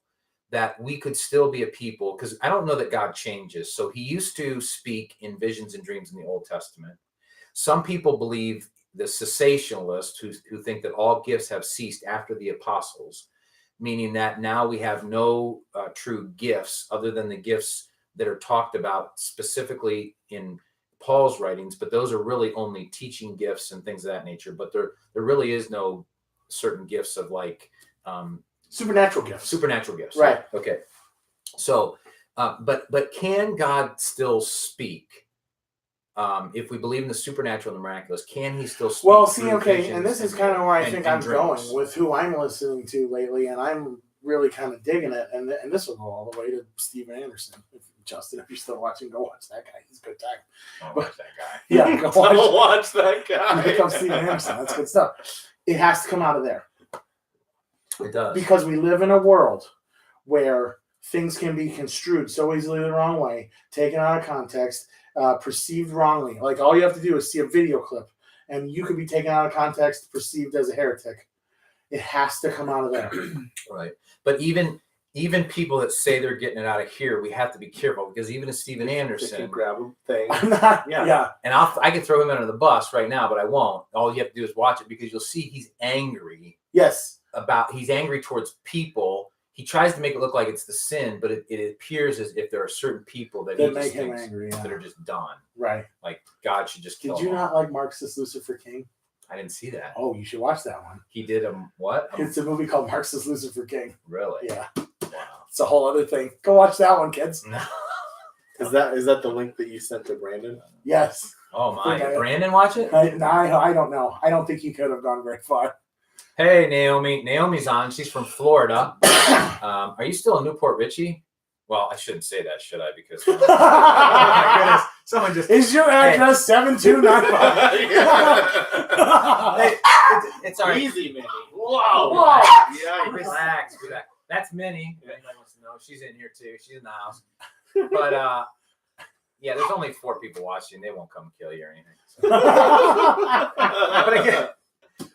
that we could still be a people? Because I don't know that God changes. So he used to speak in visions and dreams in the Old Testament. Some people believe, the cessationalists who think that all gifts have ceased after the apostles, meaning that now we have no true gifts other than the gifts that are talked about specifically in Paul's writings, but those are really only teaching gifts and things of that nature. But there really is no certain gifts of like supernatural gifts. Right. Okay. So, but can God still speak? If we believe in the supernatural and the miraculous, can he still speak? Well, see, okay, and this is kind of where I think I'm going with who I'm listening to lately, and I'm really kind of digging it. And this will go all the way to Steven Anderson. Justin, if you're still watching, go watch that guy. He's a good time. Watch that guy. Yeah, go watch that guy. Here comes Steven Anderson. That's good stuff. It has to come out of there. It does. Because we live in a world where things can be construed so easily the wrong way, taken out of context, perceived wrongly. Like all you have to do is see a video clip, and you could be taken out of context, perceived as a heretic. It has to come out of there. Right. But even people that say they're getting it out of here, we have to be careful, because even a Steven Anderson, grab a thing. Yeah. And I can throw him under the bus right now, but I won't. All you have to do is watch it, because you'll see he's angry. Yes. He's angry towards people. He tries to make it look like it's the sin, but it appears as if there are certain people that he make just him thinks angry, that are just done. Right. Like God should just kill Did you them all. not like Marxist Lucifer King? I didn't see that. Oh, you should watch that one. He did what? It's a movie called Marxist Lucifer King. Really? Yeah. Wow. It's a whole other thing. Go watch that one, kids. No. Is that the link that you sent to Brandon? Yes. Oh my! Okay. Brandon, watch it. I don't know. I don't think he could have gone very far. Hey, Naomi. Naomi's on. She's from Florida. Are you still in Newport Richie? Well, I shouldn't say that, should I? Because oh my goodness, someone just Is your address 7295? Hey, it's our Easy, Minnie. Whoa. Whoa. Yeah, relax. That's Minnie. If anybody wants to know, she's in here too. She's in the house. But yeah, there's only 4 people watching. They won't come kill you or anything. So.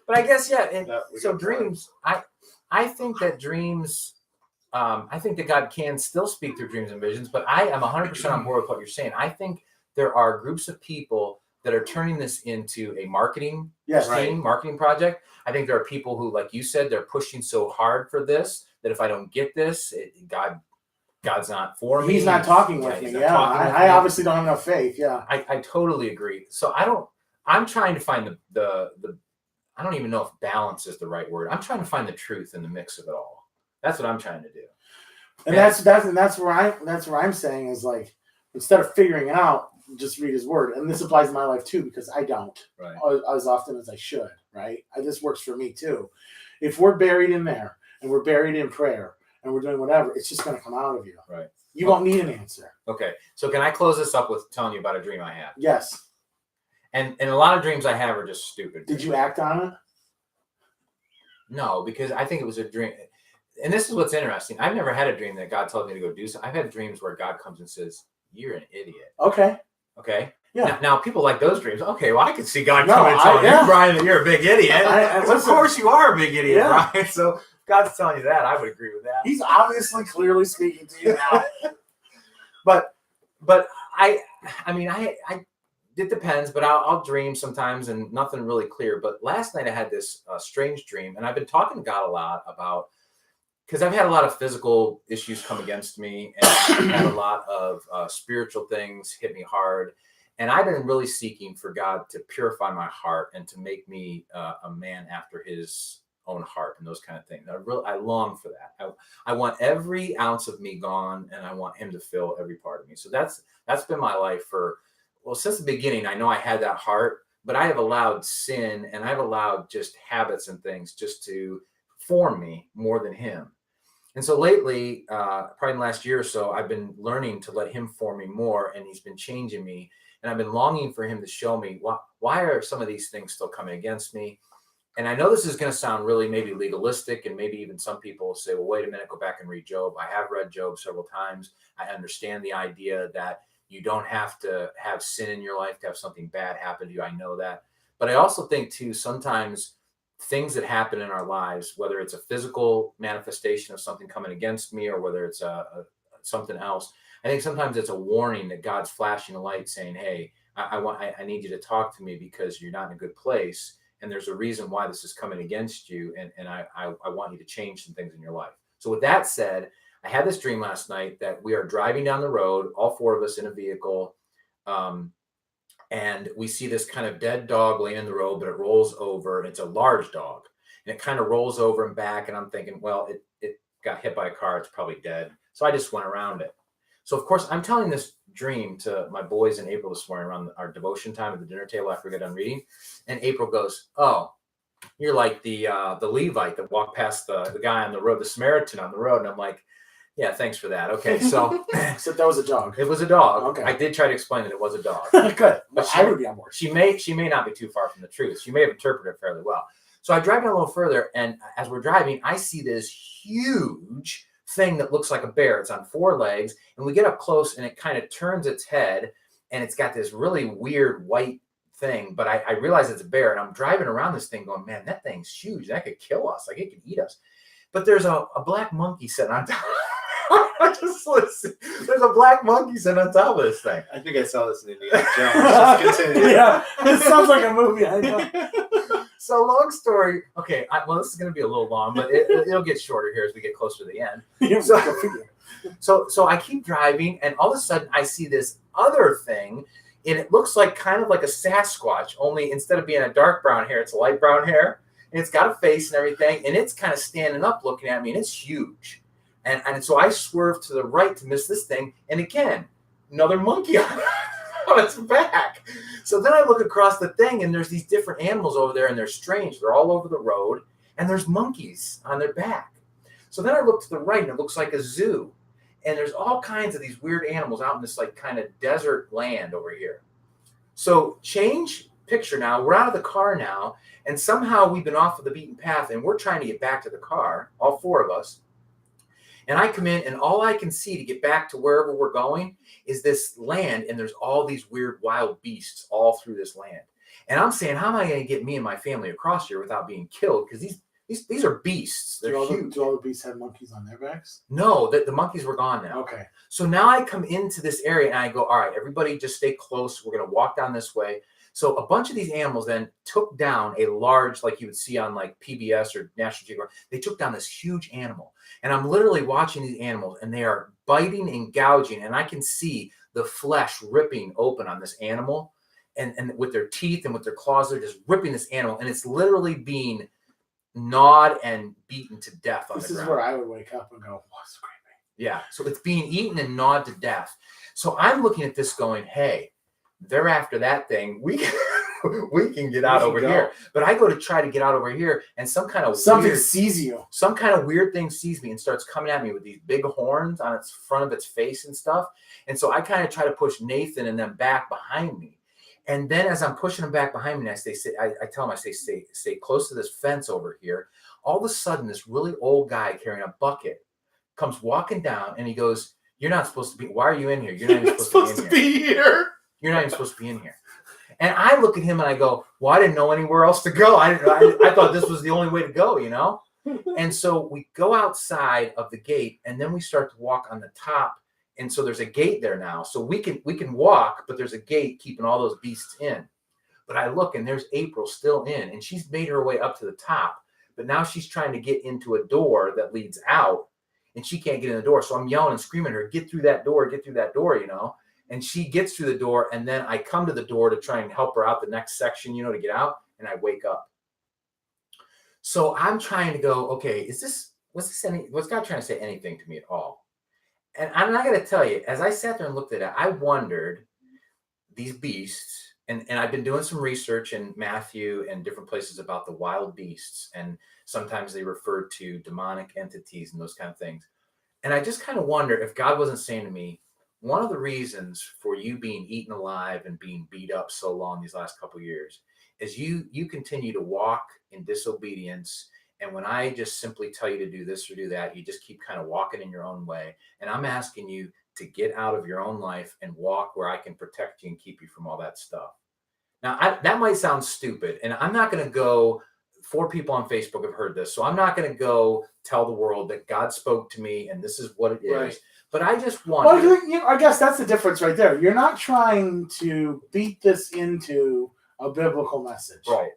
But I guess yeah. And so dreams. I think that dreams. I think that God can still speak through dreams and visions. But I am 100% on board with what you're saying. I think there are groups of people that are turning this into a marketing marketing project. I think there are people who, like you said, they're pushing so hard for this that if I don't get this, God's not for me. He's not talking with me. Yeah, I obviously don't have enough faith. Yeah, I totally agree. So I'm trying to find the I don't even know if balance is the right word. I'm trying to find the truth in the mix of it all. That's what I'm trying to do. And that's where I'm saying is like, instead of figuring it out, just read his word. And this applies to my life too, because I don't as often as I should. Right? This works for me too. If we're buried in there and we're buried in prayer and we're doing whatever, it's just going to come out of you. Right. You won't need an answer. Okay. So can I close this up with telling you about a dream I had? Yes. And a lot of dreams I have are just stupid. Did you act on it? No, because I think it was a dream. And this is what's interesting. I've never had a dream that God told me to go do something. I've had dreams where God comes and says, "You're an idiot." Okay. Yeah. Now people like those dreams. Okay, well, I can see God coming and telling you, Brian, that you're a big idiot. Of course you are a big idiot, Brian. So if God's telling you that, I would agree with that. He's obviously clearly speaking to you now. but I mean, it depends, but I'll dream sometimes and nothing really clear. But last night I had this strange dream, and I've been talking to God a lot about, because I've had a lot of physical issues come against me, and I've had a lot of spiritual things hit me hard. And I've been really seeking for God to purify my heart and to make me a man after his own heart and those kind of things. I long for that. I want every ounce of me gone, and I want him to fill every part of me. So that's been my life since the beginning. I know I had that heart, but I have allowed sin and I've allowed just habits and things just to form me more than him. And so lately, probably in the last year or so, I've been learning to let him form me more, and he's been changing me. And I've been longing for him to show me why are some of these things still coming against me. And I know this is going to sound really maybe legalistic, and maybe even some people will say, well, wait a minute, go back and read Job. I have read Job several times. I understand the idea that you don't have to have sin in your life to have something bad happen to you. I know that. But I also think, too, sometimes things that happen in our lives, whether it's a physical manifestation of something coming against me or whether it's something else, I think sometimes it's a warning that God's flashing a light saying, hey, I need you to talk to me because you're not in a good place. And there's a reason why this is coming against you. And I want you to change some things in your life. So with that said, I had this dream last night that we are driving down the road, all 4 of us in a vehicle. And we see this kind of dead dog laying in the road, but it rolls over. It's a large dog. And it kind of rolls over and back. And I'm thinking, well, it got hit by a car. It's probably dead. So I just went around it. So, of course, I'm telling this dream to my boys in April this morning around our devotion time at the dinner table after we got done reading. And April goes, oh, you're like the Levite that walked past the guy on the road, the Samaritan on the road. And I'm like, yeah, thanks for that. Okay, so. Except that was a dog. It was a dog. Okay. I did try to explain that it was a dog. Good. But I would be on board. She may not be too far from the truth. She may have interpreted it fairly well. So I drive in a little further, and as we're driving, I see this huge thing that looks like a bear. It's on 4 legs, and we get up close, and it kind of turns its head, and it's got this really weird white thing, but I realize it's a bear, and I'm driving around this thing going, man, that thing's huge. That could kill us. Like, it could eat us. But there's a black monkey sitting on top. Just listen. There's a black monkey sitting on top of this thing. I think I saw this in Indiana Jones. Just continue. Yeah, it sounds like a movie. I know. So long story. Okay, well, this is going to be a little long, but it'll get shorter here as we get closer to the end. So I keep driving, and all of a sudden I see this other thing, and it looks like kind of like a Sasquatch, only instead of being a dark brown hair, it's a light brown hair, and it's got a face and everything, and it's kind of standing up looking at me, and it's huge. And so I swerve to the right to miss this thing, and again, another monkey on its back. So then I look across the thing, and there's these different animals over there, and they're strange. They're all over the road, and there's monkeys on their back. So then I look to the right, and it looks like a zoo. And there's all kinds of these weird animals out in this like kind of desert land over here. So change picture now. We're out of the car now, and somehow we've been off of the beaten path, and we're trying to get back to the car, all four of us. And I come in, and all I can see to get back to wherever we're going is this land, and there's all these weird wild beasts all through this land. And I'm saying, how am I going to get me and my family across here without being killed? Because these are beasts. They're huge. Do all the beasts have monkeys on their backs? No, the monkeys were gone now. Okay. So now I come into this area, and I go, all right, everybody just stay close. We're going to walk down this way. So a bunch of these animals then took down a large, like you would see on like PBS or National Geographic, they took down this huge animal. And I'm literally watching these animals, and they are biting and gouging, and I can see the flesh ripping open on this animal. And with their teeth and with their claws, they're just ripping this animal, and it's literally being gnawed and beaten to death on the ground. This is where I would wake up and go, what's screaming? Yeah, so it's being eaten and gnawed to death. So I'm looking at this going, hey, they're after that thing. We can get out over here. But I go to try to get out over here, and something sees you. Some kind of weird thing sees me and starts coming at me with these big horns on its front of its face and stuff. And so I kind of try to push Nathan and them back behind me. And then as I'm pushing them back behind me, I tell them, I say, stay close to this fence over here. All of a sudden, this really old guy carrying a bucket comes walking down, and he goes, you're not supposed to be, why are you in here? You're not even supposed to be here. You're not even supposed to be in here. And I look at him and I go, well, I didn't know anywhere else to go. I thought this was the only way to go, you know? And so we go outside of the gate, and then we start to walk on the top. And so there's a gate there now. So we can walk, but there's a gate keeping all those beasts in. But I look, and there's April still in, and she's made her way up to the top. But now she's trying to get into a door that leads out, and she can't get in the door. So I'm yelling and screaming at her, get through that door, you know? And she gets through the door, and then I come to the door to try and help her out the next section, you know, to get out, and I wake up. So I'm trying to go, okay, was God trying to say anything to me at all? And I'm not going to tell you, as I sat there and looked at it, I wondered, these beasts, and I've been doing some research in Matthew and different places about the wild beasts, and sometimes they refer to demonic entities and those kind of things. And I just kind of wonder if God wasn't saying to me, one of the reasons for you being eaten alive and being beat up so long these last couple of years is you continue to walk in disobedience. And when I just simply tell you to do this or do that, you just keep kind of walking in your own way. And I'm asking you to get out of your own life and walk where I can protect you and keep you from all that stuff. Now, that might sound stupid, and I'm not going to go, 4 people on Facebook have heard this, so I'm not going to go tell the world that God spoke to me and this is what it is. Right. But I just want. Well, I guess that's the difference right there. You're not trying to beat this into a biblical message. Right.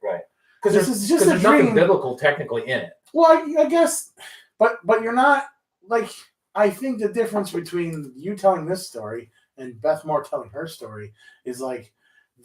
Because this is just there's nothing biblical technically in it. Well, I guess, but you're not, like, I think the difference between you telling this story and Beth Moore telling her story is like,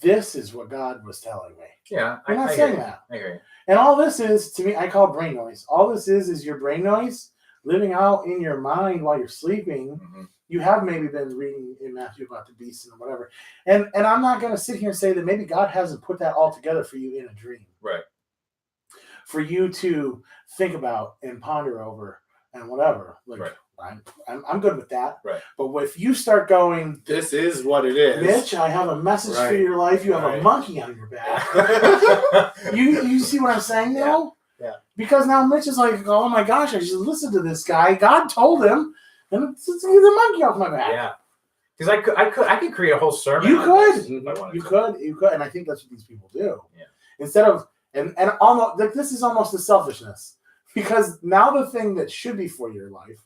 this is what God was telling me. Yeah. I'm not saying that. I agree. And all this is, to me, I call brain noise. All this is your brain noise living out in your mind while you're sleeping. Mm-hmm. You have maybe been reading in Matthew about the beasts and whatever. And I'm not going to sit here and say that maybe God hasn't put that all together for you in a dream. Right. For you to think about and ponder over and whatever. Like, right. I'm good with that. Right. But if you start going, this is what it is. Mitch, I have a message for your life. You have a monkey on your back. you see what I'm saying now? Yeah. Because now Mitch is like, oh my gosh, I should listen to this guy. God told him, and it's the monkey off my back. Yeah. Because I could create a whole sermon. You could, and I think that's what these people do. Yeah. Instead of and almost like this is almost a selfishness, because now the thing that should be for your life,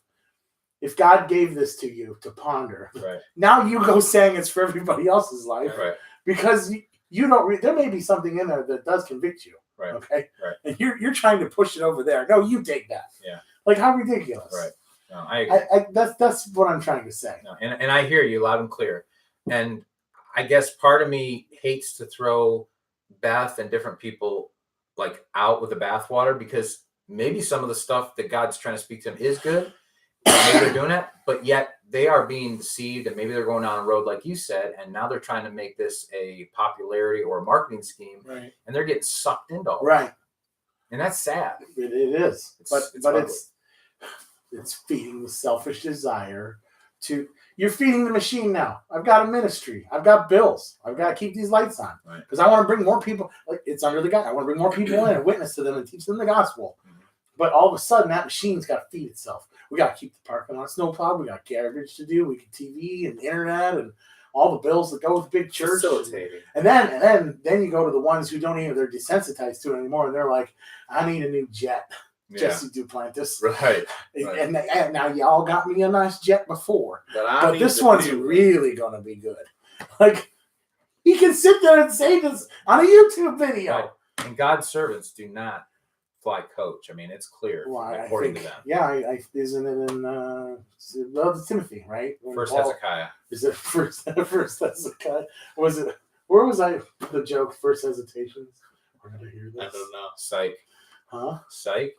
if God gave this to you to ponder, right. Now you go saying it's for everybody else's life, right. Because you don't. There may be something in there that does convict you. Right. Okay. Right. And you're trying to push it over there. No, you take that. Yeah. Like, how ridiculous. Right. No, I agree. That's what I'm trying to say. No, and I hear you loud and clear. And I guess part of me hates to throw Beth and different people like out with the bathwater, because maybe some of the stuff that God's trying to speak to them is good. Maybe they're doing it, but yet they are being deceived, and maybe they're going down a road like you said, and now they're trying to make this a popularity or a marketing scheme, right. And they're getting sucked into all right. And that's sad. It is. It's But ugly. it's feeding the selfish desire to. You're feeding the machine now. I've got a ministry. I've got bills. I've got to keep these lights on Right. because I want to bring more people. Like it's under the gun. I want to bring more people in and witness to them and teach them the gospel. Mhm. But all of a sudden, that machine's got to feed itself. We got to keep the parking lot snowplowed. We got garbage to do. We can TV and internet and all the bills that go with big church. Facilitating. And then you go to the ones who don't even, they're desensitized to it anymore, and they're like, I need a new jet. Yeah. Jesse Duplantis. Right. And now y'all got me a nice jet before. I But need this the one's new- really going to be good. Like, he can sit there and say this on a YouTube video. Right. And God's servants do not fly coach. I mean, it's clear Well, according to them. Yeah, I isn't it in Timothy, right? When First Paul- Hezekiah. Is it first Hezekiah? Was it? Where was I? The joke, first hesitations. Where did I hear this? I don't know. Psych. Huh? Psych.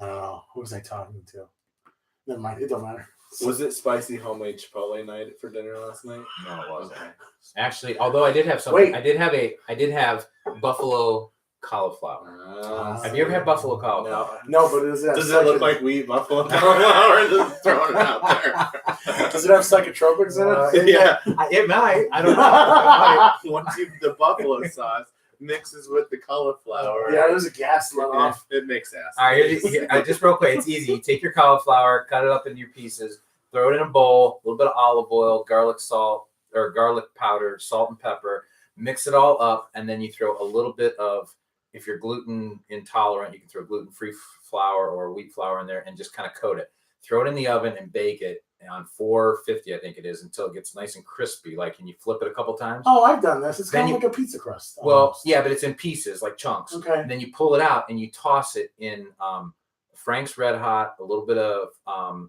I don't know. Who was I talking to? Never mind. It don't matter. Was it spicy homemade Chipotle night for dinner last night? No, it wasn't. Okay. Actually, although I did have something. Wait. I did have buffalo cauliflower. Have you ever had buffalo cauliflower? No. No, but does Does it look like we eat buffalo cauliflower and just throwing it out there? Does it have psychotropics in it? Yeah. It might. I don't know. Once the buffalo sauce mixes with the cauliflower, Yeah, there's a gas let off. it makes ass. All right, just real quick. It's easy. You take your cauliflower, cut it up into your pieces, throw it in a bowl, a little bit of olive oil, garlic salt or garlic powder, salt and pepper. Mix it all up, and then you throw a little bit of. If you're gluten intolerant, you can throw gluten-free flour or wheat flour in there, and just kind of coat it. Throw it in the oven and bake it on 450, I think it is, until it gets nice and crispy. Like, can you flip it a couple times? Oh, I've done this. It's Then kind of like a pizza crust. Well, almost. yeah, but it's in pieces, like chunks. Okay. And then you pull it out and you toss it in Frank's Red Hot, a little bit of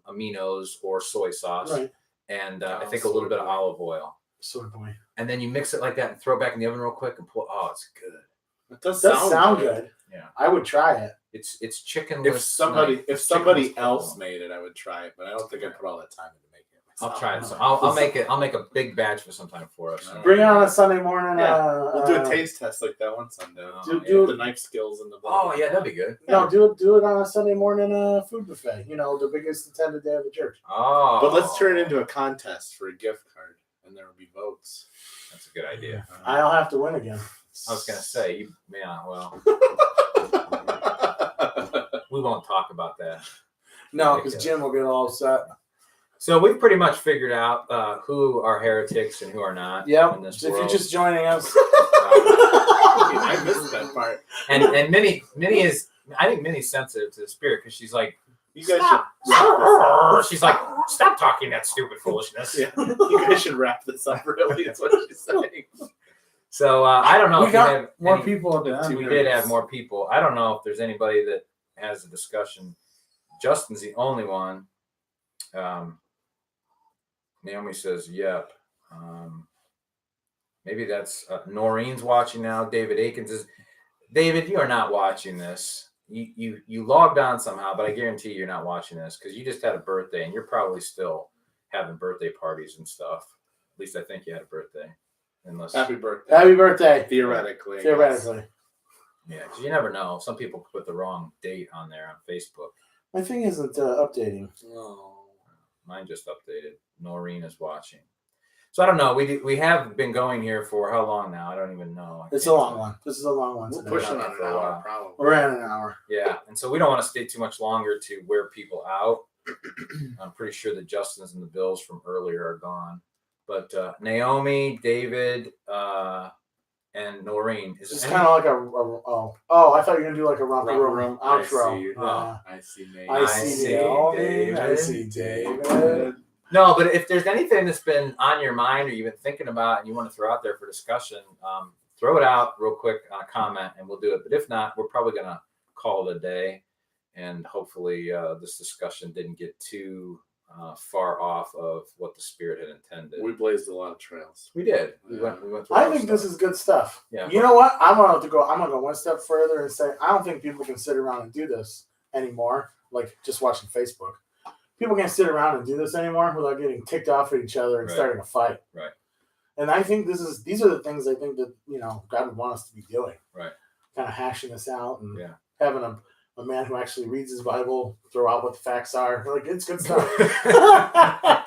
aminos or soy sauce, Right. and I think a little bit of olive oil. Soy boy. And then you mix it like that and throw it back in the oven real quick and pull. Oh, it's good. It does Does sound good. Yeah. I would try it. It's chicken. If somebody else made it, I would try it, but I don't think I'd put all that time into making it myself. I'll try it. So I'll make it. I'll make a big batch for sometime for us. Bring it on a Sunday morning. Yeah. We'll do a taste test like that one Sunday. do- The knife skills and the Oh yeah, that'd be good. No, do it on a Sunday morning food buffet. You know, the biggest attended day of the church. Oh, But let's turn it into a contest for a gift card, and there will be votes. That's a good idea. I'll have to win again. I was gonna say, well, we won't talk about that. No, because Jim will get all upset. So we've pretty much figured out who are heretics and who are not. Yep. In this If you're world. just joining us, I missed that part. and Minnie is, I think Minnie's sensitive to the spirit because she's like, You guys Stop. should wrap this up. she's like, stop talking that stupid foolishness. Yeah, you guys should wrap this up. Really, is what she's saying. So I don't know we if got we have more any- people at the end. We did have more people. I don't know if there's anybody that has a discussion. Justin's the only one. Naomi says, yep. Maybe that's Noreen's watching now. David Akins is. David, you are not watching this. You logged on somehow, but I guarantee you're not watching this because you just had a birthday and you're probably still having birthday parties and stuff. At least I think you had a birthday. Unless, Happy birthday. Happy birthday. Theoretically. Theoretically. yeah, because you never know. Some people put the wrong date on there on Facebook. My thing isn't updating. Oh. Mine just updated. Noreen is watching. So I don't know. We have been going here for how long now? I don't even know. It's a long one. This is a long one. We're today. pushing on For an a hour, while. probably. We're at an hour. Yeah, and so we don't want to stay too much longer to wear people out. I'm pretty sure the Justins and the Bills from earlier are gone. But Naomi, David, and Noreen. It's just kind of like I thought you were gonna do like a romper room outro. I see. Oh. I see. Nate. I see Naomi. David. I see David. No, but if there's anything that's been on your mind or you've been thinking about and you want to throw out there for discussion, throw it out real quick on a comment and we'll do it. But if not, we're probably going to call it a day. And hopefully this discussion didn't get too far off of what the Spirit had intended. We blazed a lot of trails. We did. We went through I our think stuff. this is good stuff. Yeah. You know what? I'm gonna go one step further and say I don't think people can sit around and do this anymore. Like just watching Facebook. People can't sit around and do this anymore without getting ticked off at each other and Right. starting a fight. Right. And I think these are the things I think that God would want us to be doing. Right. Kind of hashing this out and Yeah. having a man who actually reads his Bible throw out what the facts are. Like, it's good stuff.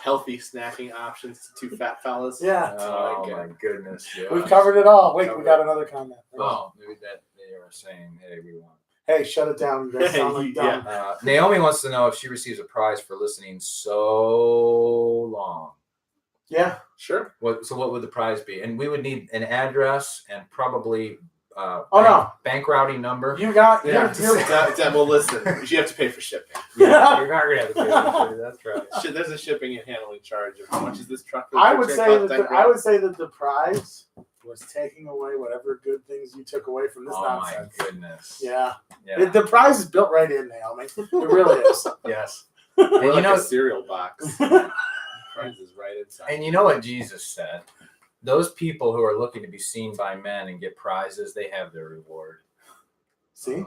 Healthy snacking options to two fat fellas. Yeah. Oh my goodness. Yeah. We've covered it all. Wait, we got another comment. Oh, maybe that they were saying, hey, we want. Hey, shut it down. You guys sound like dumb. Naomi wants to know if she receives a prize for listening so long. Yeah. Sure. So what would the prize be? And we would need an address and probably bank routing number. You got well, listen, you have to pay for shipping. Yeah, you're not gonna have to pay for it. That's right. There's a shipping and handling charge of how much is this truck? I would say that the prize was taking away whatever good things you took away from this nonsense. Oh my goodness. Yeah. The prize is built right in, Naomi. It really is. Yes. And you know, a cereal box. Prize is right inside. And you know what Jesus said? Those people who are looking to be seen by men and get prizes, they have their reward. See? It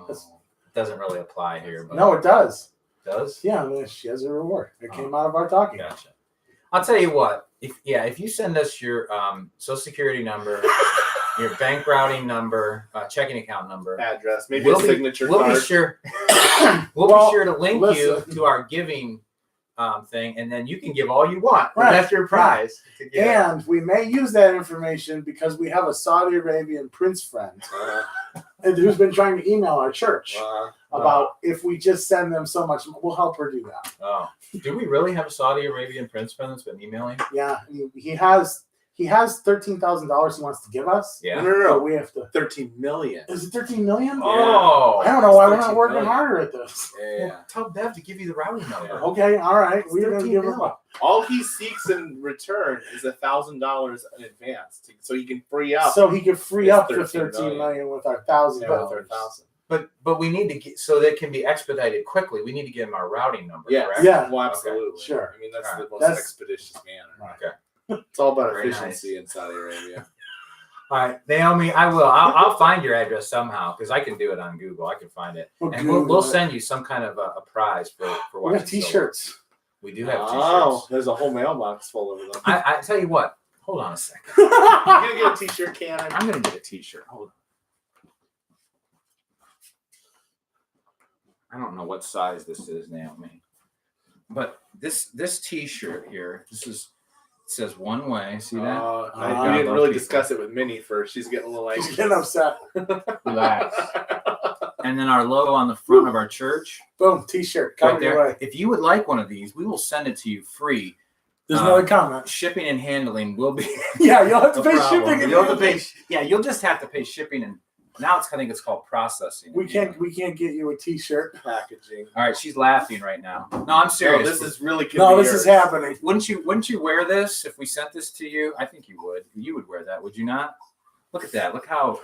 doesn't really apply here. But no, it does. Does? Yeah, I mean, she has a reward. It came out of our talking. Gotcha. I'll tell you what. If you send us your social security number, your bank routing number, checking account number, address, maybe a signature card. We'll be sure. Be sure to link you to our giving thing, and then you can give all you want. Right. That's your prize. And we may use that information because we have a Saudi Arabian prince friend who's been trying to email our church about if we just send them so much, we'll help her do that. Oh, do we really have a Saudi Arabian prince friend that's been emailing? Yeah, he has $13,000 he wants to give us. Yeah. No. We have to 13 million. Is it 13 million? Oh, I don't know why we're not working harder at this. Yeah. Well, tell Bev to give you the routing number. Okay, all right. We're gonna give him up. All he seeks in return is $1,000 in advance, so he can free up. So he could free up the 13 $13 million with our $1,000. But we need to get so that can be expedited quickly. We need to give him our routing number. Yeah. Correct? Yeah. Well, absolutely. Okay. Sure. I mean, that's the most expeditious manner. Okay. It's all about Very efficiency nice. in Saudi Arabia. All right, Naomi, I'll find your address somehow because I can do it on Google. I can find it, and we'll send you some kind of a prize for we have T-shirts. We do have T-shirts. Oh, there's a whole mailbox full of them. I tell you what. Hold on a second. You're gonna get a T-shirt, Cannon. I'm gonna get a T-shirt. Hold on. I don't know what size this is, Naomi, but this T-shirt here. It says one way. See that? We didn't really discuss it with Minnie first. She's getting a little She's getting upset. Relax. And then our logo on the front of our church. Boom, T-shirt. Right there. If you would like one of these, we will send it to you free. There's another comment. Shipping and handling will be. Yeah, you'll have to pay shipping. You'll have to pay. Yeah, you'll just have to pay shipping and. Now I think it's called processing. We can't get you a T-shirt packaging. All right, she's laughing right now. No, I'm serious. No, this is really. This is happening. Wouldn't you wear this if we sent this to you? I think you would. You would wear that, would you not? Look at that. Look how.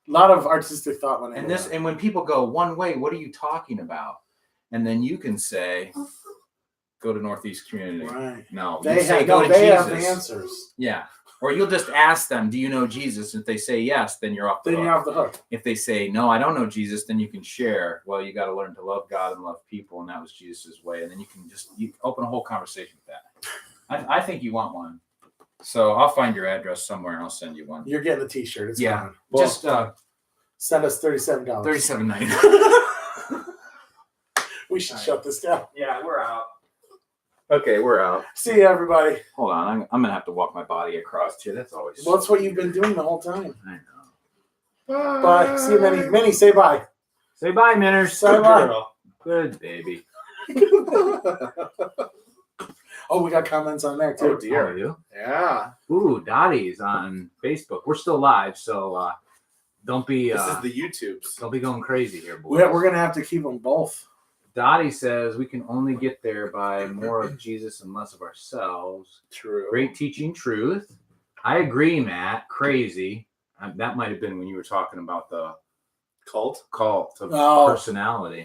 A lot of artistic thought went into and when people go one way, what are you talking about? And then you can say, go to Northeast Community. Right. No, they have the answers. Yeah. Or you'll just ask them, do you know Jesus? If they say yes, then you're off the hook. Then you're off the hook. If they say, no, I don't know Jesus, then you can share. Well, you got to learn to love God and love people, and that was Jesus' way. And then you can open a whole conversation with that. I think you want one. So I'll find your address somewhere, and I'll send you one. You're getting a T-shirt. It's coming. Well, just send us $37. $37.99. We should shut this down. Yeah, we're out. Okay, we're out. See you, everybody. Hold on. I'm going to have to walk my body across here. That's always... Well, that's what you've been doing the whole time. I know. Bye. See you, Minnie. Minnie, say bye. Say bye, Minners. Say bye. Good baby. Oh, we got comments on there, too. Oh, dear. Oh, you? Yeah. Ooh, Dottie's on Facebook. We're still live, so don't be... this is the YouTubes. Don't be going crazy here, boys. We're going to have to keep them both. Dottie says we can only get there by more of Jesus and less of ourselves. True. Great teaching truth. I agree, Matt. Crazy. That might have been when you were talking about the cult of personality.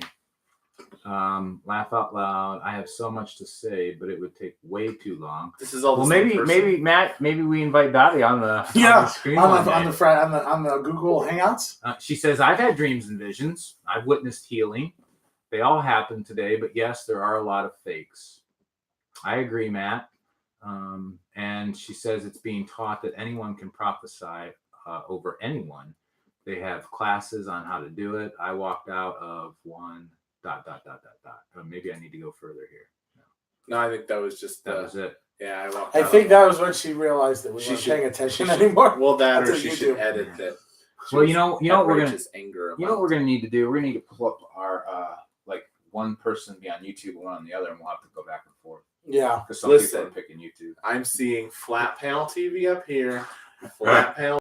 Laugh out loud. I have so much to say, but it would take way too long. This is all. Well, maybe Matt. Maybe we invite Dottie on the screen on the Google Hangouts. She says I've had dreams and visions. I've witnessed healing. They all happen today, but yes, there are a lot of fakes. I agree, Matt. And she says it's being taught that anyone can prophesy over anyone. They have classes on how to do it. I walked out of one ... Maybe I need to go further here. No, I think that was just That was it. Yeah, I walked I out think of that was when she realized that we She weren't should- paying attention she should- anymore. Well, that That's or what she you should do. edit that. She Well, was you know what had we're gonna righteous anger. You know what we're gonna need to do? We're gonna need to pull up our like one person be on YouTube and one on the other, and we'll have to go back and forth. Yeah. Because some people Listen. are picking YouTube. I'm seeing flat panel TV up here, flat panel